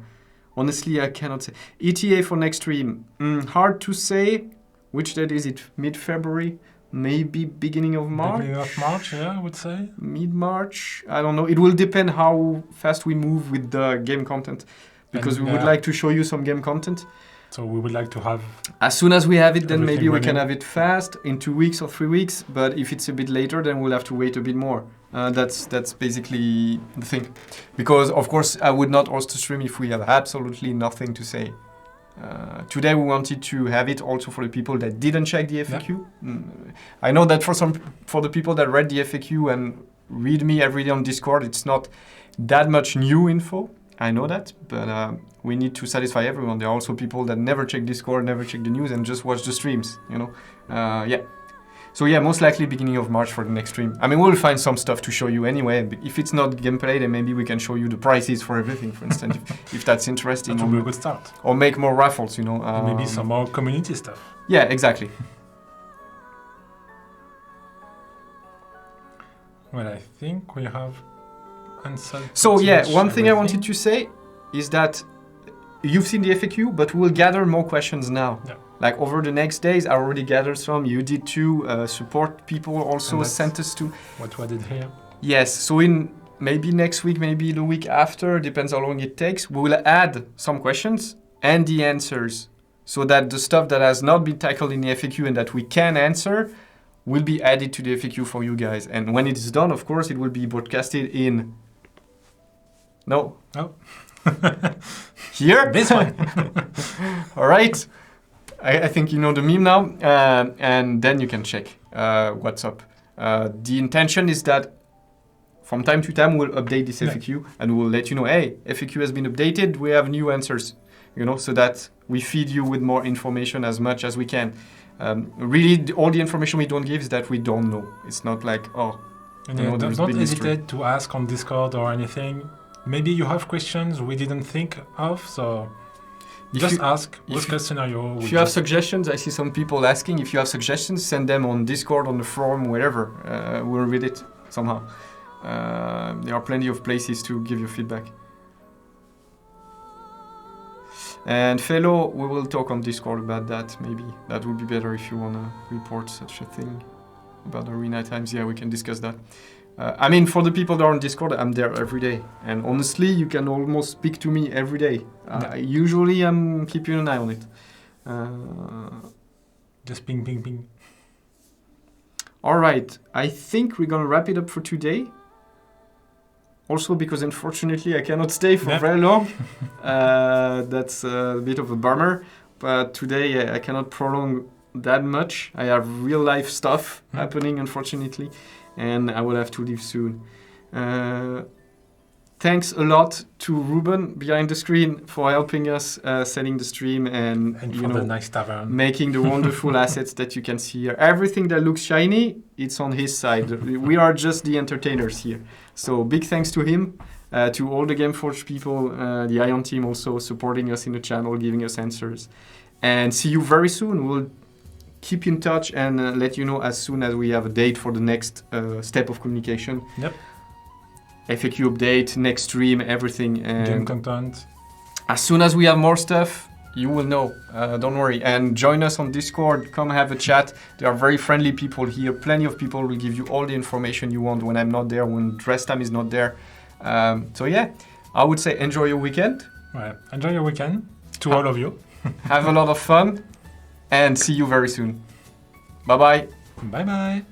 honestly, I cannot say. ETA for next stream. Hard to say. Which date is it? Mid-February? Maybe beginning of March? Beginning of March, yeah, I would say. Mid-March? I don't know. It will depend how fast we move with the game content. Because we would like to show you some game content. So we would like to have... As soon as we have it, then maybe we can have it fast, in 2 weeks or 3 weeks. But if it's a bit later, then we'll have to wait a bit more. That's basically the thing. Because, of course, I would not host a stream if we have absolutely nothing to say. Today we wanted to have it also for the people that didn't check the FAQ. Yeah. I know that for the people that read the FAQ and read me every day on Discord, it's not that much new info. I know that, but we need to satisfy everyone. There are also people that never check Discord, never check the news, and just watch the streams, you know? Yeah. So yeah, most likely beginning of March for the next stream. I mean, we'll find some stuff to show you anyway. If it's not gameplay, then maybe we can show you the prices for everything, for instance, if that's interesting. That would be a good start. Or make more raffles, you know. Maybe some more community stuff. Yeah, exactly. Well, I think we have answered. So yeah, one thing I wanted to say is that you've seen the FAQ, but we'll gather more questions now. Yeah. Like over the next days, I already gathered some. You did too. Support people also sent us to. What I did here. Yes. So in maybe next week, maybe the week after, depends how long it takes. We will add some questions and the answers, so that the stuff that has not been tackled in the FAQ and that we can answer will be added to the FAQ for you guys. And when it's done, of course, it will be broadcasted in. No. Oh. Here. This one. All right. I think you know the meme now, and then you can check what's up. The intention is that from time to time we'll update this FAQ and we'll let you know, hey, FAQ has been updated, we have new answers, you know, so that we feed you with more information as much as we can. Really, all the information we don't give is that we don't know. It's not like, oh, and yeah, don't hesitate to ask on Discord or anything. Maybe you have questions we didn't think of, so... Just ask, worst case scenario. If you have suggestions, I see some people asking. If you have suggestions, send them on Discord, on the forum, wherever. We'll read it somehow. There are plenty of places to give you feedback. And fellow, we will talk on Discord about that, maybe. That would be better if you want to report such a thing about arena times. Yeah, we can discuss that. I mean, for the people that are on Discord, I'm there every day. And honestly, you can almost speak to me every day. Usually, I'm keeping an eye on it. Just ping, ping, ping. All right. I think we're going to wrap it up for today. Also, because unfortunately, I cannot stay for very long. That's a bit of a bummer. But today, I cannot prolong that much. I have real life stuff happening, unfortunately. And I will have to leave soon. Thanks a lot to Ruben behind the screen for helping us setting the stream and for the nice tavern. Making the wonderful assets that you can see here. Everything that looks shiny, it's on his side. We are just the entertainers here. So big thanks to him, to all the Gameforge people, the AION team also supporting us in the channel, giving us answers. And see you very soon. We'll keep in touch and let you know as soon as we have a date for the next step of communication. Yep. FAQ update, next stream, everything. And game content. As soon as we have more stuff, you will know. Don't worry. And join us on Discord. Come have a chat. There are very friendly people here. Plenty of people will give you all the information you want when I'm not there, when dress time is not there. So yeah, I would say enjoy your weekend. Right. Enjoy your weekend to all of you. Have a lot of fun. And see you very soon. Bye-bye. Bye-bye.